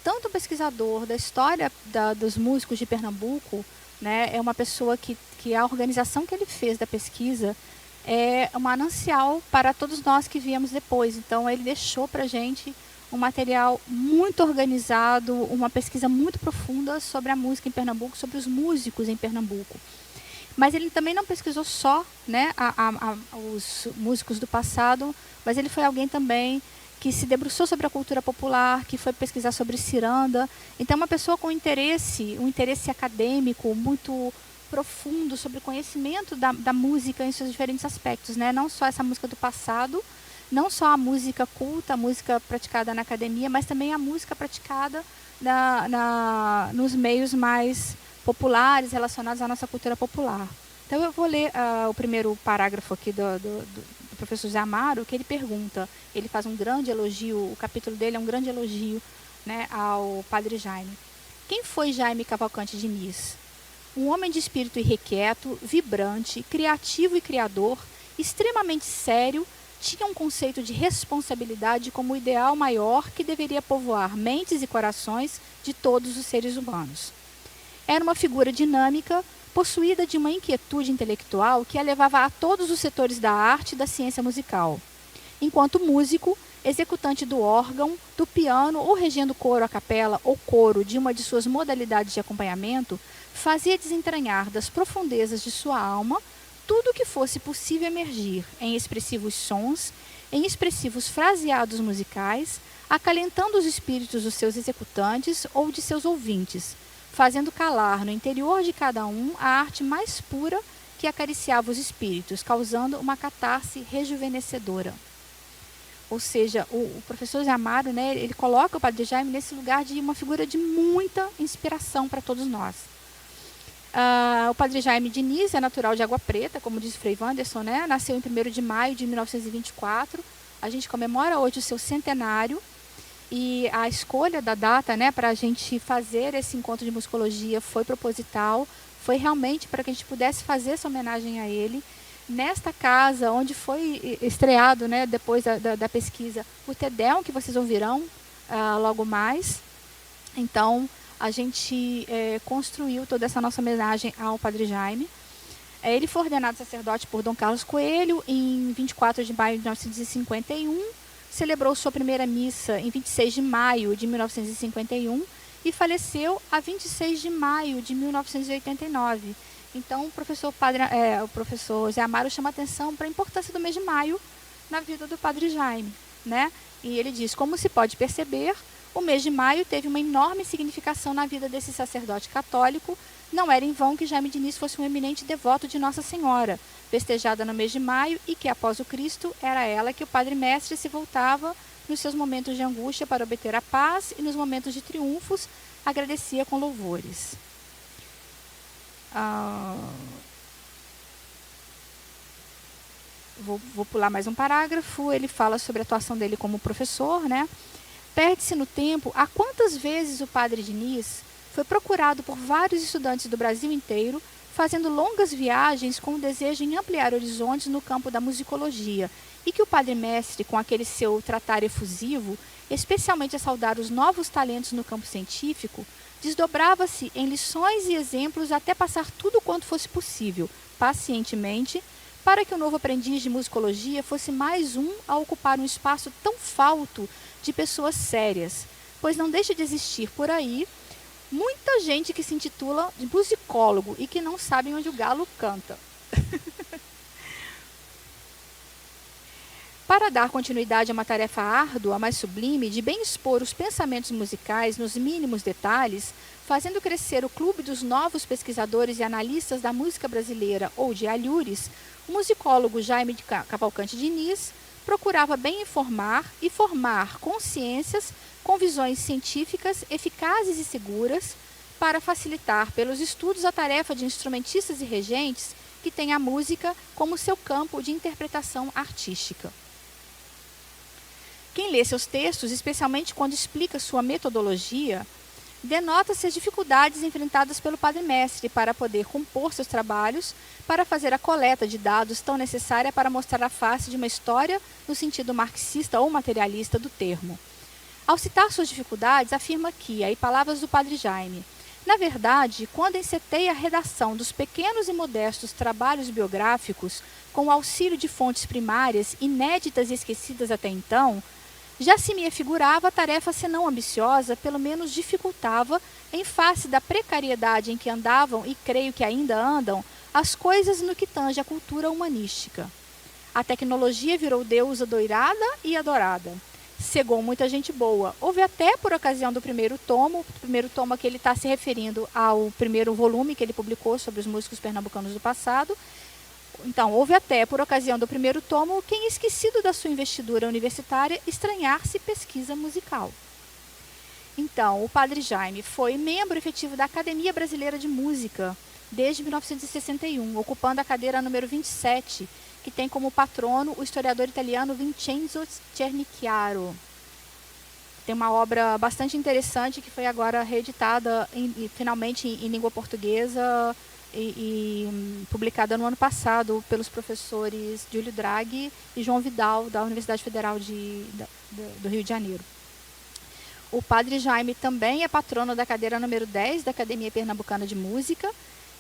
tanto pesquisador da história dos músicos de Pernambuco, né, é uma pessoa que a organização que ele fez da pesquisa é um manancial para todos nós que viemos depois. Então, ele deixou para a gente um material muito organizado, uma pesquisa muito profunda sobre a música em Pernambuco, sobre os músicos em Pernambuco. Mas ele também não pesquisou só, né, os músicos do passado, mas ele foi alguém também que se debruçou sobre a cultura popular, que foi pesquisar sobre ciranda. Então, uma pessoa com um interesse acadêmico muito profundo sobre o conhecimento da música em seus diferentes aspectos, né? Não só essa música do passado, não só a música culta, a música praticada na academia, mas também a música praticada nos meios mais populares, relacionados à nossa cultura popular. Então, eu vou ler o primeiro parágrafo aqui do professor José Amaro, que ele pergunta, ele faz um grande elogio, o capítulo dele é um grande elogio, né, ao Padre Jaime. Quem foi Jaime Cavalcante Diniz? Um homem de espírito irrequieto, vibrante, criativo e criador, extremamente sério, tinha um conceito de responsabilidade como o ideal maior que deveria povoar mentes e corações de todos os seres humanos. Era uma figura dinâmica, possuída de uma inquietude intelectual que a levava a todos os setores da arte e da ciência musical. Enquanto músico, executante do órgão, do piano ou regendo coro a capela ou coro de uma de suas modalidades de acompanhamento, fazia desentranhar das profundezas de sua alma tudo o que fosse possível emergir em expressivos sons, em expressivos fraseados musicais, acalentando os espíritos dos seus executantes ou de seus ouvintes, fazendo calar no interior de cada um a arte mais pura que acariciava os espíritos, causando uma catarse rejuvenescedora. Ou seja, o professor Zé Amaro, né, ele coloca o Padre Jaime nesse lugar de uma figura de muita inspiração para todos nós. O Padre Jaime Diniz é natural de Água Preta, como diz Frei Wanderson, né? Nasceu em 1º de maio de 1924. A gente comemora hoje o seu centenário. E a escolha da data, né, para a gente fazer esse encontro de musicologia foi proposital. Foi realmente para que a gente pudesse fazer essa homenagem a ele. Nesta casa, onde foi estreado, né, depois da pesquisa, o Te Deum, que vocês ouvirão logo mais. Então, a gente construiu toda essa nossa homenagem ao Padre Jaime. Ele foi ordenado sacerdote por Dom Carlos Coelho em 24 de maio de 1951, celebrou sua primeira missa em 26 de maio de 1951 e faleceu a 26 de maio de 1989. Então, o professor Zé Amaro chama atenção para a importância do mês de maio na vida do Padre Jaime, né? E ele diz: como se pode perceber, o mês de maio teve uma enorme significação na vida desse sacerdote católico. Não era em vão que Jaime Diniz fosse um eminente devoto de Nossa Senhora, festejada no mês de maio, e que, após o Cristo, era ela que o Padre Mestre se voltava nos seus momentos de angústia para obter a paz e nos momentos de triunfos agradecia com louvores. Vou pular mais um parágrafo. Ele fala sobre a atuação dele como professor, né? Perde-se no tempo a quantas vezes o Padre Diniz foi procurado por vários estudantes do Brasil inteiro, fazendo longas viagens com o desejo em ampliar horizontes no campo da musicologia, e que o Padre Mestre, com aquele seu tratar efusivo, especialmente a saudar os novos talentos no campo científico, desdobrava-se em lições e exemplos até passar tudo quanto fosse possível, pacientemente, para que o novo aprendiz de musicologia fosse mais um a ocupar um espaço tão falto de pessoas sérias, pois não deixa de existir por aí muita gente que se intitula de musicólogo e que não sabem onde o galo canta. Para dar continuidade a uma tarefa árdua, mas sublime, de bem expor os pensamentos musicais nos mínimos detalhes, fazendo crescer o clube dos novos pesquisadores e analistas da música brasileira ou de alhures, o musicólogo Jaime de Cavalcante Diniz procurava bem informar e formar consciências com visões científicas eficazes e seguras para facilitar pelos estudos a tarefa de instrumentistas e regentes que têm a música como seu campo de interpretação artística. Quem lê seus textos, especialmente quando explica sua metodologia, denota-se as dificuldades enfrentadas pelo Padre Mestre para poder compor seus trabalhos, para fazer a coleta de dados tão necessária para mostrar a face de uma história no sentido marxista ou materialista do termo. Ao citar suas dificuldades, afirma que, aí palavras do Padre Jaime, na verdade, quando encetei a redação dos pequenos e modestos trabalhos biográficos, com o auxílio de fontes primárias inéditas e esquecidas até então, já se me afigurava a tarefa, senão ambiciosa, pelo menos dificultava, em face da precariedade em que andavam, e creio que ainda andam, as coisas no que tange à cultura humanística. A tecnologia virou deusa doirada e adorada. Cegou muita gente boa. Houve até, por ocasião do primeiro tomo a que ele está se referindo ao primeiro volume que ele publicou sobre os músicos pernambucanos do passado. Então, houve até, por ocasião do primeiro tomo, quem, esquecido da sua investidura universitária, estranhar-se pesquisa musical. Então, o Padre Jaime foi membro efetivo da Academia Brasileira de Música desde 1961, ocupando a cadeira número 27, que tem como patrono o historiador italiano Vincenzo Cernicchiaro. Tem uma obra bastante interessante que foi agora reeditada finalmente em língua portuguesa publicada no ano passado pelos professores Júlio Draghi e João Vidal, da Universidade Federal do Rio de Janeiro. O padre Jaime também é patrono da cadeira número 10 da Academia Pernambucana de Música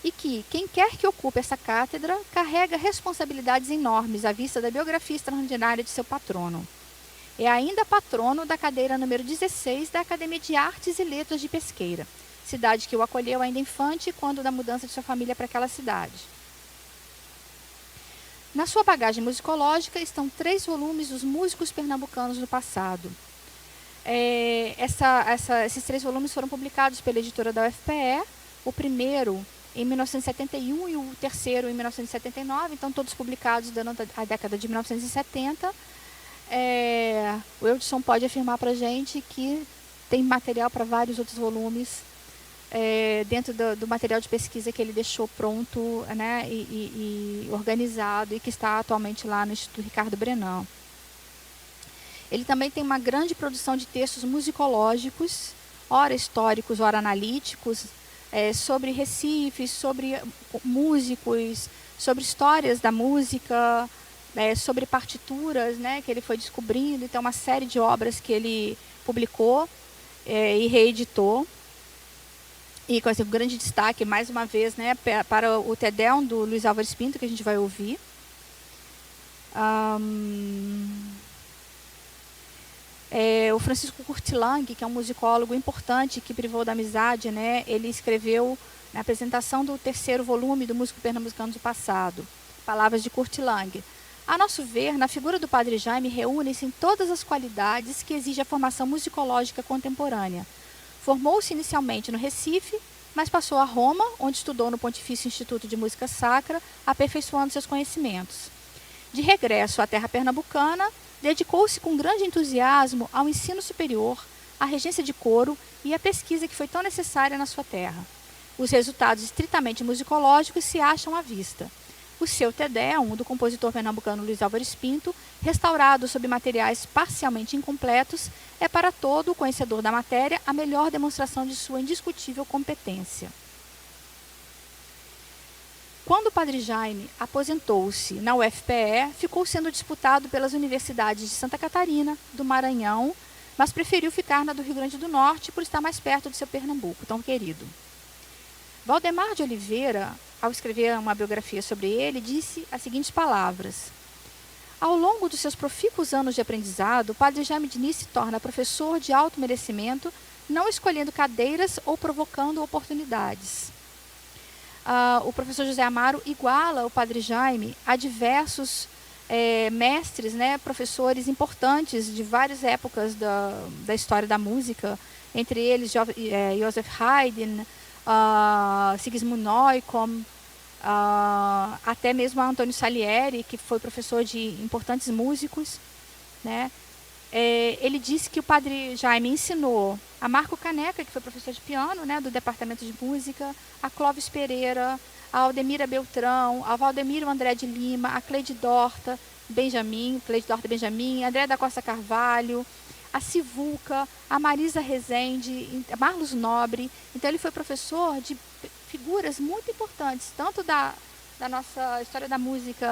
e que, quem quer que ocupe essa cátedra, carrega responsabilidades enormes à vista da biografia extraordinária de seu patrono. É ainda patrono da cadeira número 16 da Academia de Artes e Letras de Pesqueira, cidade que o acolheu ainda infante quando da mudança de sua família para aquela cidade. Na sua bagagem musicológica estão 3 volumes dos músicos pernambucanos do passado. Esses 3 volumes foram publicados pela editora da UFPE, o primeiro em 1971 e o terceiro em 1979, então todos publicados durante a década de 1970. O Eudson pode afirmar para a gente que tem material para vários outros volumes dentro do material de pesquisa que ele deixou pronto, né, e organizado e que está atualmente lá no Instituto Ricardo Brenan. Ele também tem uma grande produção de textos musicológicos, ora históricos, ora analíticos, sobre Recife, sobre músicos, sobre histórias da música, sobre partituras, né, que ele foi descobrindo. Então, uma série de obras que ele publicou e reeditou. E com esse grande destaque, mais uma vez, né, para o Te Deum do Luiz Álvares Pinto, que a gente vai ouvir. O Francisco Curtilang, que é um musicólogo importante que privou da amizade, né, ele escreveu na apresentação do terceiro volume do Músico Pernambucano do Passado, Palavras de Curtilang. A nosso ver, na figura do Padre Jaime reúnem-se todas as qualidades que exige a formação musicológica contemporânea. Formou-se inicialmente no Recife, mas passou a Roma, onde estudou no Pontifício Instituto de Música Sacra, aperfeiçoando seus conhecimentos. De regresso à terra pernambucana, dedicou-se com grande entusiasmo ao ensino superior, à regência de coro e à pesquisa que foi tão necessária na sua terra. Os resultados estritamente musicológicos se acham à vista. O seu Te Deum, do compositor pernambucano Luiz Álvares Pinto, restaurado sob materiais parcialmente incompletos, é para todo o conhecedor da matéria a melhor demonstração de sua indiscutível competência. Quando o Padre Jaime aposentou-se na UFPE, ficou sendo disputado pelas universidades de Santa Catarina, do Maranhão, mas preferiu ficar na do Rio Grande do Norte por estar mais perto do seu Pernambuco, tão querido. Valdemar de Oliveira, ao escrever uma biografia sobre ele, disse as seguintes palavras: ao longo dos seus profícuos anos de aprendizado, o Padre Jaime Diniz se torna professor de alto merecimento, não escolhendo cadeiras ou provocando oportunidades. O professor José Amaro iguala o Padre Jaime a diversos mestres, né, professores importantes de várias épocas da história da música, entre eles Joseph Haydn, Sigismund Neukomm, até mesmo Antônio Salieri, que foi professor de importantes músicos, né? Ele disse que o Padre Jaime ensinou a Marco Caneca, que foi professor de piano, né, do Departamento de Música, a Clóvis Pereira, a Aldemira Beltrão, a Valdemiro André de Lima, a Cleide Dorta Benjamin, André da Costa Carvalho, a Sivuca, a Marisa Rezende, a Marlos Nobre. Então, ele foi professor de figuras muito importantes, tanto da nossa história da música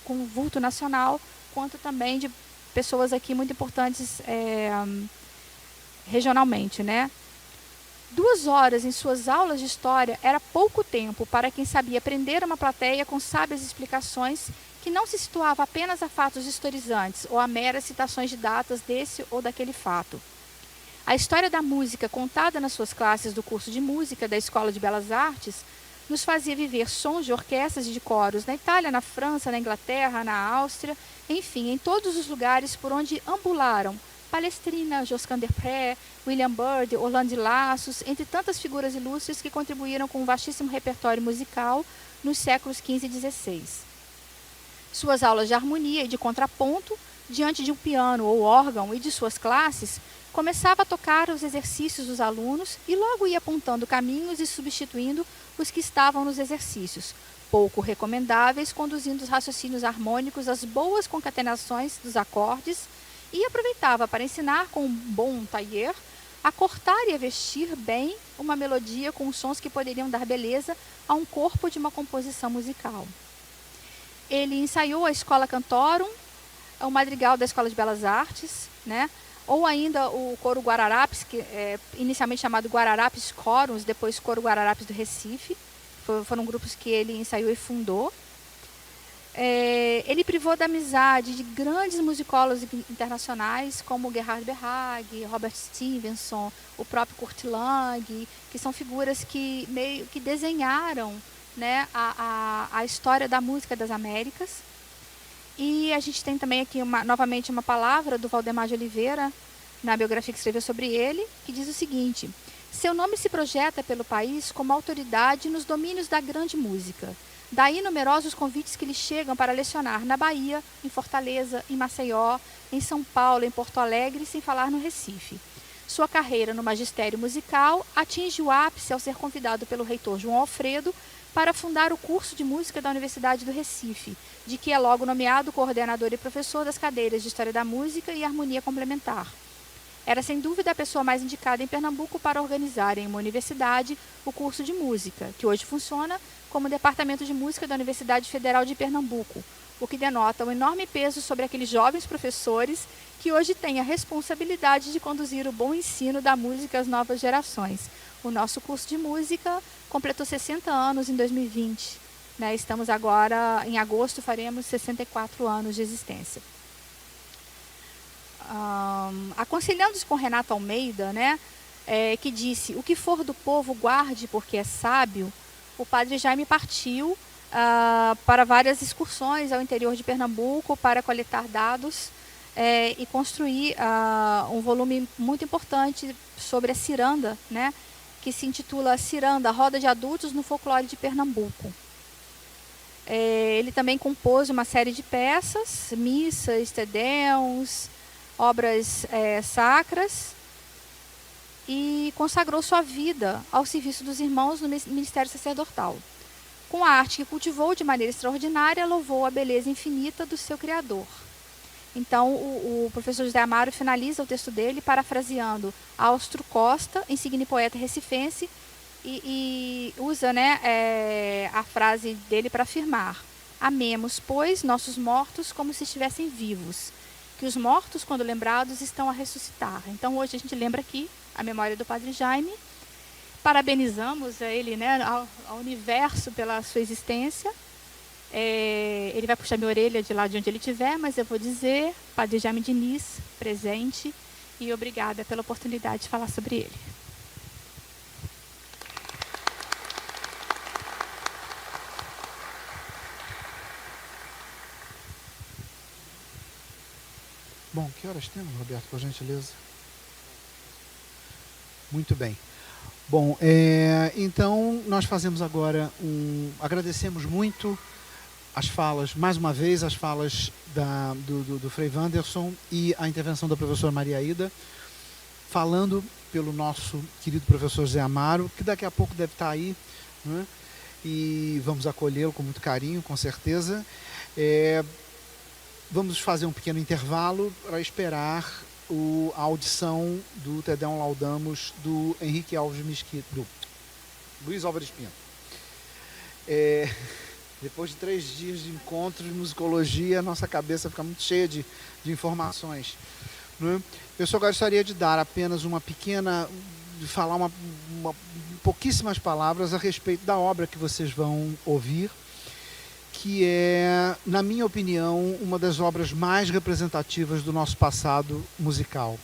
com vulto nacional, quanto também de pessoas aqui muito importantes regionalmente, né? 2 horas em suas aulas de história era pouco tempo para quem sabia prender uma plateia com sábias explicações que não se situava apenas a fatos historizantes ou a meras citações de datas desse ou daquele fato. A história da música contada nas suas classes do curso de música da Escola de Belas Artes nos fazia viver sons de orquestras e de coros na Itália, na França, na Inglaterra, na Áustria, enfim, em todos os lugares por onde ambularam Palestrina, Josquin des Prés, William Byrd, Orlando Laços, entre tantas figuras ilustres que contribuíram com um vastíssimo repertório musical nos séculos XV e XVI. Suas aulas de harmonia e de contraponto, diante de um piano ou órgão e de suas classes, começava a tocar os exercícios dos alunos e logo ia apontando caminhos e substituindo os que estavam nos exercícios, pouco recomendáveis, conduzindo os raciocínios harmônicos às boas concatenações dos acordes, e aproveitava para ensinar com um bom tailleur a cortar e a vestir bem uma melodia com sons que poderiam dar beleza a um corpo de uma composição musical. Ele ensaiou a Escola Cantorum, o madrigal da Escola de Belas Artes, né? Ou ainda o Coro Guararapes, que é inicialmente chamado Guararapes Chorus, depois Coro Guararapes do Recife. Foram grupos que ele ensaiou e fundou. Ele privou da amizade de grandes musicólogos internacionais, como Gerhard Berhag, Robert Stevenson, o próprio Kurt Lang, que são figuras que meio que desenharam, né, a história da música das Américas. E a gente tem também aqui novamente uma palavra do Valdemar de Oliveira, na biografia que escreveu sobre ele, que diz o seguinte: seu nome se projeta pelo país como autoridade nos domínios da grande música. Daí numerosos convites que lhe chegam para lecionar na Bahia, em Fortaleza, em Maceió, em São Paulo, em Porto Alegre, sem falar no Recife. Sua carreira no magistério musical atinge o ápice ao ser convidado pelo reitor João Alfredo para fundar o curso de música da Universidade do Recife, de que é logo nomeado coordenador e professor das cadeiras de História da Música e Harmonia Complementar. Era sem dúvida a pessoa mais indicada em Pernambuco para organizar em uma universidade o curso de música, que hoje funciona como Departamento de Música da Universidade Federal de Pernambuco, o que denota um enorme peso sobre aqueles jovens professores que hoje têm a responsabilidade de conduzir o bom ensino da música às novas gerações. O nosso curso de música completou 60 anos em 2020. Né? Estamos agora, em agosto, faremos 64 anos de existência. Aconselhando-se com Renato Almeida, né, que disse: o que for do povo guarde porque é sábio, o padre Jaime partiu para várias excursões ao interior de Pernambuco para coletar dados e construir um volume muito importante sobre a ciranda, né, que se intitula Ciranda, Roda de Adultos no Folclore de Pernambuco. Ele também compôs uma série de peças, missas, tedeums, obras sacras, e consagrou sua vida ao serviço dos irmãos no ministério sacerdotal. Com a arte que cultivou de maneira extraordinária, louvou a beleza infinita do seu Criador. Então, o professor José Amaro finaliza o texto dele parafraseando Austro Costa, insigne poeta recifense, e usa, né, a frase dele para afirmar: amemos, pois, nossos mortos como se estivessem vivos, que os mortos, quando lembrados, estão a ressuscitar. Então, hoje a gente lembra aqui a memória do Padre Jaime, parabenizamos a ele, né, ao universo pela sua existência. Ele vai puxar minha orelha de lá de onde ele estiver, mas eu vou dizer: Padre Jaime Diniz, presente, e obrigada pela oportunidade de falar sobre ele. Bom, que horas temos, Roberto, por gentileza? Muito bem. Bom, então nós fazemos agora agradecemos muito as falas, mais uma vez, as falas do Frei Wanderson e a intervenção da professora Maria Ida, falando pelo nosso querido professor Zé Amaro, que daqui a pouco deve estar aí, né? E vamos acolhê-lo com muito carinho, com certeza. Vamos fazer um pequeno intervalo para esperar a audição do Te Deum Laudamus do Henrique Alves Mesquita, do Luiz Álvares Pinto. Depois de 3 dias de encontros de musicologia, nossa cabeça fica muito cheia de informações, né? Eu só gostaria de dar apenas de falar pouquíssimas palavras a respeito da obra que vocês vão ouvir, que é, na minha opinião, uma das obras mais representativas do nosso passado musical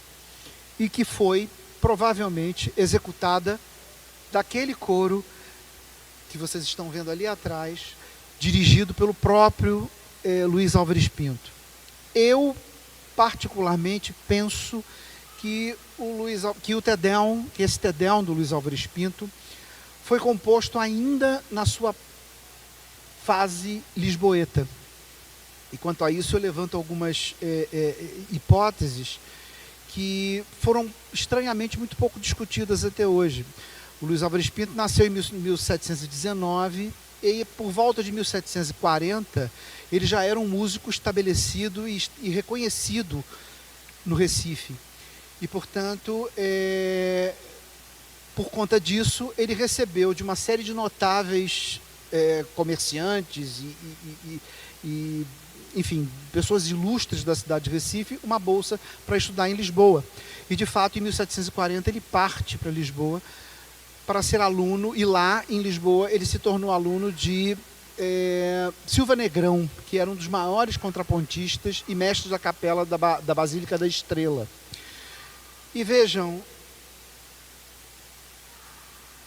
e que foi, provavelmente, executada daquele coro que vocês estão vendo ali atrás, dirigido pelo próprio Luiz Álvares Pinto. Eu, particularmente, penso que esse Te Deum do Luiz Álvares Pinto foi composto ainda na sua fase lisboeta. E quanto a isso eu levanto algumas hipóteses que foram estranhamente muito pouco discutidas até hoje. O Luiz Álvares Pinto nasceu em 1719 e por volta de 1740 ele já era um músico estabelecido e reconhecido no Recife. E, portanto, por conta disso, ele recebeu de uma série de notáveis comerciantes e, enfim, pessoas ilustres da cidade de Recife, uma bolsa para estudar em Lisboa. E, de fato, em 1740, ele parte para Lisboa para ser aluno, e lá, em Lisboa, ele se tornou aluno de Silva Negrão, que era um dos maiores contrapontistas e mestres da capela da Basílica da Estrela. E vejam,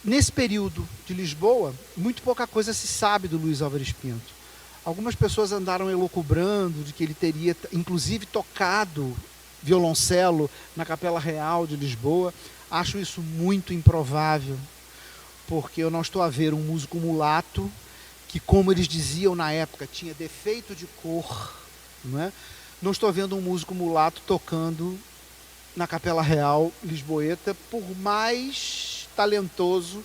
nesse período de Lisboa, muito pouca coisa se sabe do Luiz Álvares Pinto. Algumas pessoas andaram elucubrando de que ele teria, inclusive, tocado violoncelo na Capela Real de Lisboa. Acho isso muito improvável, porque eu não estou a ver um músico mulato que, como eles diziam na época, tinha defeito de cor. Não é? Não estou vendo um músico mulato tocando na Capela Real lisboeta, por mais talentoso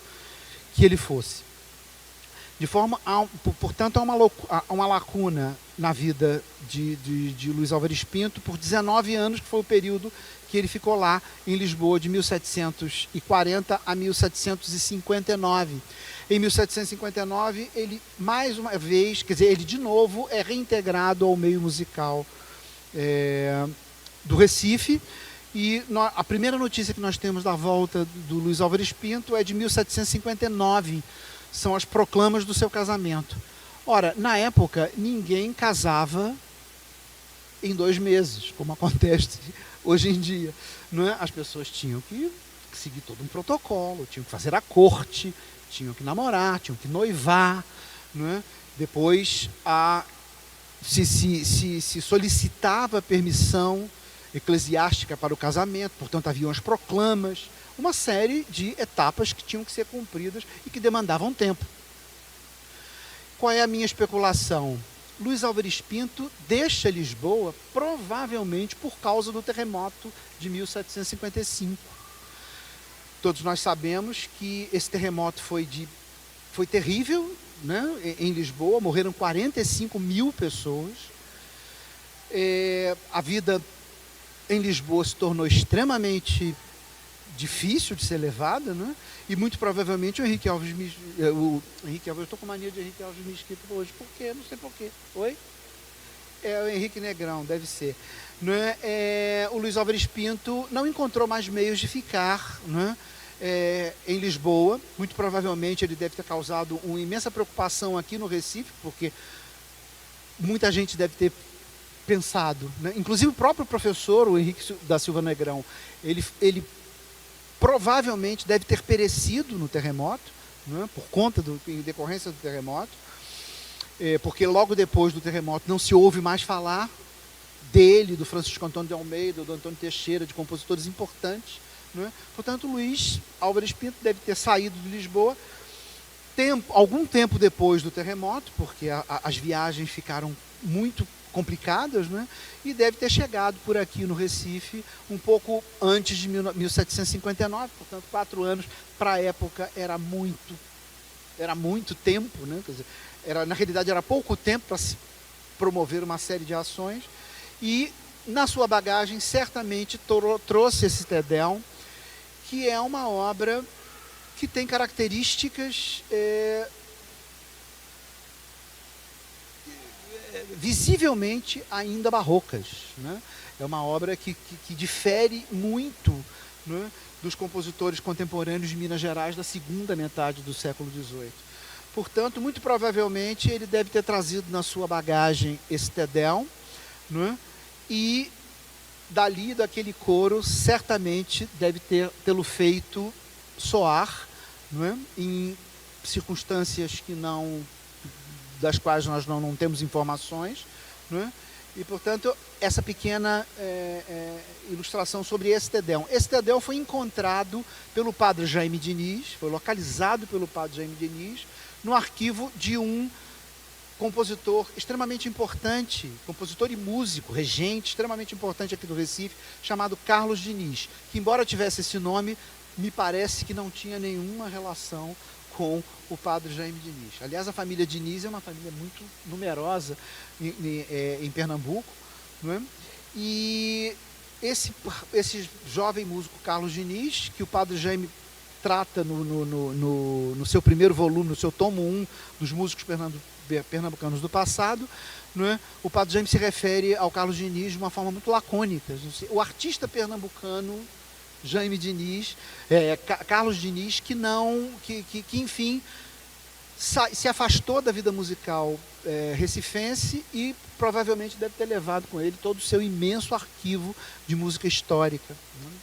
que ele fosse. Portanto, há uma lacuna na vida de Luiz Álvares Pinto por 19 anos, que foi o período que ele ficou lá em Lisboa, de 1740 a 1759. Em 1759, ele, mais uma vez, quer dizer, ele de novo é reintegrado ao meio musical do Recife. E a primeira notícia que nós temos da volta do Luiz Álvares Pinto é de 1759, são as proclamas do seu casamento. Ora, na época, ninguém casava em 2 meses, como acontece hoje em dia. Não é? As pessoas tinham que seguir todo um protocolo, tinham que fazer a corte, tinham que namorar, tinham que noivar. Não é? Depois, se solicitava permissão eclesiástica para o casamento, portanto haviam as proclamas, uma série de etapas que tinham que ser cumpridas e que demandavam tempo. Qual é a minha especulação? Luiz Álvares Pinto deixa Lisboa provavelmente por causa do terremoto de 1755. Todos nós sabemos que esse terremoto foi terrível, né? Em Lisboa, morreram 45 mil pessoas. A vida em Lisboa se tornou extremamente difícil de ser levada, né? E muito provavelmente o Henrique Alves, eu estou com mania de Henrique Alves Mesquita hoje, por quê? Não sei por quê. Oi? É o Henrique Negrão, deve ser. Né? O Luiz Álvares Pinto não encontrou mais meios de ficar, né? Em Lisboa. Muito provavelmente ele deve ter causado uma imensa preocupação aqui no Recife, porque muita gente deve ter pensado, né? Inclusive o próprio professor, o Henrique da Silva Negrão, ele provavelmente deve ter perecido no terremoto, né? Por conta em decorrência do terremoto, porque logo depois do terremoto não se ouve mais falar dele, do Francisco Antônio de Almeida, do Antônio Teixeira, de compositores importantes, né? Portanto, Luiz Álvares Pinto deve ter saído de Lisboa algum tempo depois do terremoto, porque as viagens ficaram muito complicadas, né? E deve ter chegado por aqui no Recife um pouco antes de 1759, portanto 4 anos para a época era muito tempo, né? Quer dizer, na realidade era pouco tempo para se promover uma série de ações, e na sua bagagem certamente trouxe esse Te-Deum, que é uma obra que tem características visivelmente ainda barrocas, né? É uma obra que difere muito, né, dos compositores contemporâneos de Minas Gerais da segunda metade do século XVIII. Portanto, muito provavelmente ele deve ter trazido na sua bagagem esse Te-Deum, né? E dali, daquele coro, certamente deve tê-lo feito soar, né, em circunstâncias das quais nós não temos informações, né? E, portanto, essa pequena ilustração sobre esse Te-Deum. Esse Te-Deum foi encontrado pelo padre Jaime Diniz, foi localizado pelo padre Jaime Diniz no arquivo de um compositor extremamente importante, compositor e músico, regente, extremamente importante aqui do Recife, chamado Carlos Diniz, que, embora tivesse esse nome, me parece que não tinha nenhuma relação com o padre Jaime Diniz. Aliás, a família Diniz é uma família muito numerosa em Pernambuco, não é? E esse jovem músico Carlos Diniz, que o Padre Jaime trata no seu primeiro volume, no seu tomo 1 dos músicos pernambucanos do passado, não é? O Padre Jaime se refere ao Carlos Diniz de uma forma muito lacônica. O artista pernambucano Jaime Diniz, Carlos Diniz, que enfim, se afastou da vida musical recifense e provavelmente deve ter levado com ele todo o seu imenso arquivo de música histórica.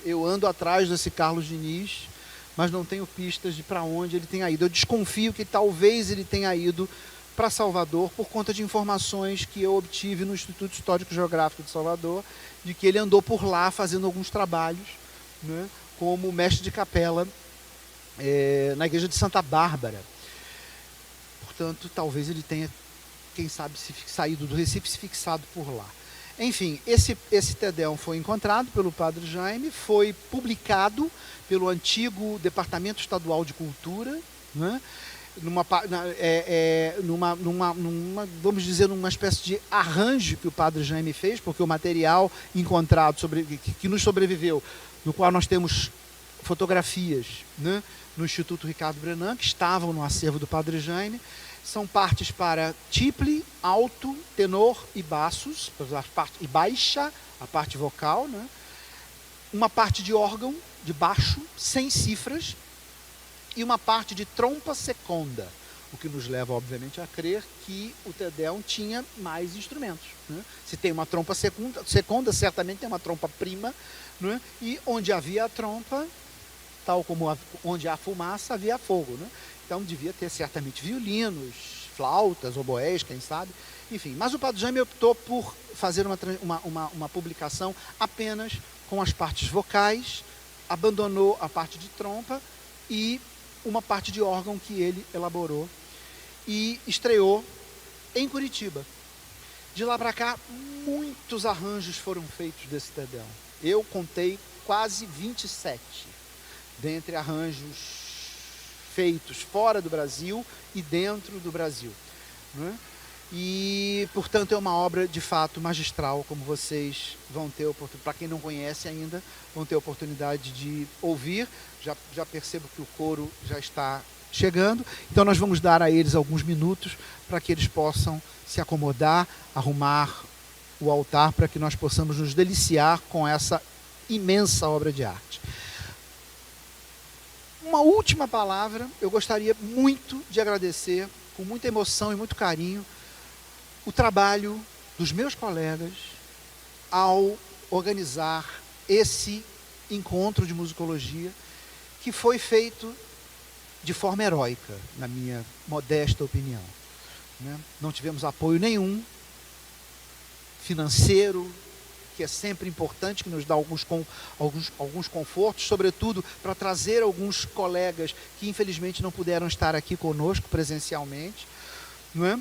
Eu ando atrás desse Carlos Diniz, mas não tenho pistas de para onde ele tenha ido. Eu desconfio que talvez ele tenha ido para Salvador por conta de informações que eu obtive no Instituto Histórico Geográfico de Salvador, de que ele andou por lá fazendo alguns trabalhos, né, como mestre de capela na igreja de Santa Bárbara. Portanto, talvez ele tenha, quem sabe, saído do Recife, se fixado por lá. Enfim, esse Te-Deum foi encontrado pelo Padre Jaime, foi publicado pelo antigo Departamento Estadual de Cultura, né? Vamos dizer, numa espécie de arranjo que o Padre Jaime fez, porque o material encontrado, que nos sobreviveu, no qual nós temos fotografias, né, no Instituto Ricardo Brenan, que estavam no acervo do Padre Jaime, são partes para tiple, alto, tenor e baços, e baixa, a parte vocal, né? Uma parte de órgão, de baixo, sem cifras, e uma parte de trompa seconda, o que nos leva, obviamente, a crer que o Te-Deum tinha mais instrumentos, né? Se tem uma trompa seconda, certamente tem uma trompa prima, né? E onde havia a trompa, tal como onde há fumaça, havia fogo, né? Então devia ter certamente violinos, flautas, oboés, quem sabe, enfim. Mas o Padre Jaime optou por fazer uma publicação apenas com as partes vocais, abandonou a parte de trompa e uma parte de órgão que ele elaborou e estreou em Curitiba. De lá para cá, muitos arranjos foram feitos desse Te-Deum. Eu contei quase 27, dentre arranjos feitos fora do Brasil e dentro do Brasil, né? E, portanto, é uma obra de fato magistral, como vocês vão ter oportunidade, para quem não conhece ainda, vão ter oportunidade de ouvir. Já percebo que o coro já está chegando, então nós vamos dar a eles alguns minutos para que eles possam se acomodar, arrumar o altar, para que nós possamos nos deliciar com essa imensa obra de arte. Uma última palavra, eu gostaria muito de agradecer, com muita emoção e muito carinho, o trabalho dos meus colegas ao organizar esse encontro de musicologia, que foi feito de forma heróica, na minha modesta opinião, né? Não tivemos apoio nenhum financeiro, que é sempre importante, que nos dá alguns confortos, sobretudo para trazer alguns colegas que infelizmente não puderam estar aqui conosco presencialmente, não é?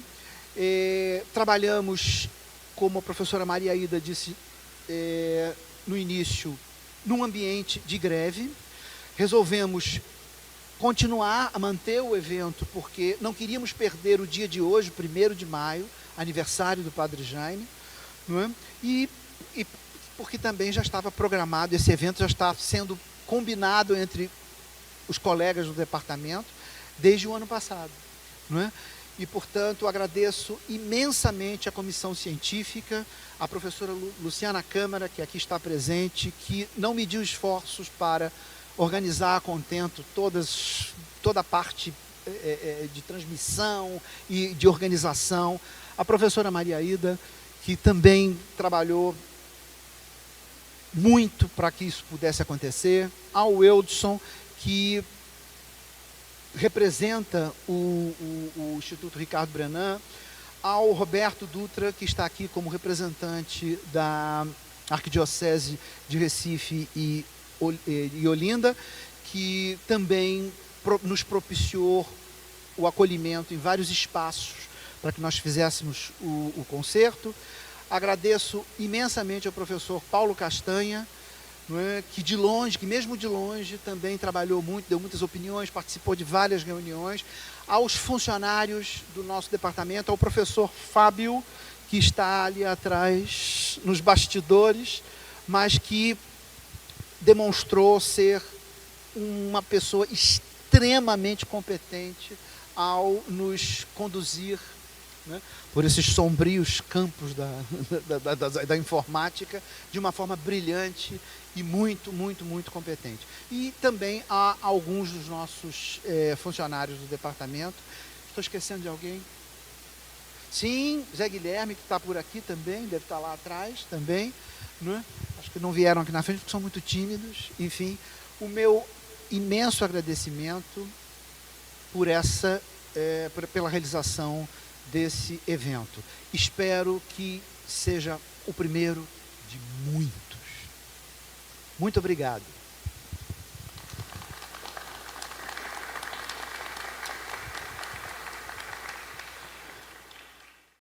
Trabalhamos, como a professora Maria Ida disse no início, num ambiente de greve. Resolvemos continuar a manter o evento, porque não queríamos perder o dia de hoje, 1º de maio, aniversário do Padre Jaime, não é? E porque também já estava programado, esse evento já está sendo combinado entre os colegas do departamento desde o ano passado, não é? E, portanto, agradeço imensamente a comissão científica, a professora Luciana Câmara, que aqui está presente, que não mediu esforços para organizar a contento toda a parte de transmissão e de organização, a professora Maria Ida, que também trabalhou muito para que isso pudesse acontecer, ao Eudson, que representa o Instituto Ricardo Brenan, ao Roberto Dutra, que está aqui como representante da Arquidiocese de Recife e Olinda, que também nos propiciou o acolhimento em vários espaços para que nós fizéssemos o concerto. Agradeço imensamente ao professor Paulo Castanha, não é? que mesmo de longe também trabalhou muito, deu muitas opiniões, participou de várias reuniões, aos funcionários do nosso departamento, ao professor Fábio, que está ali atrás, nos bastidores, mas que demonstrou ser uma pessoa extremamente competente ao nos conduzir, né, por esses sombrios campos da informática de uma forma brilhante e muito, muito, muito competente. E também há alguns dos nossos funcionários do departamento. Estou esquecendo de alguém? Sim, Zé Guilherme, que está por aqui também, deve estar lá atrás também, né? Acho que não vieram aqui na frente porque são muito tímidos. Enfim, o meu imenso agradecimento por pela realização desse evento. Espero que seja o primeiro de muitos. Muito obrigado.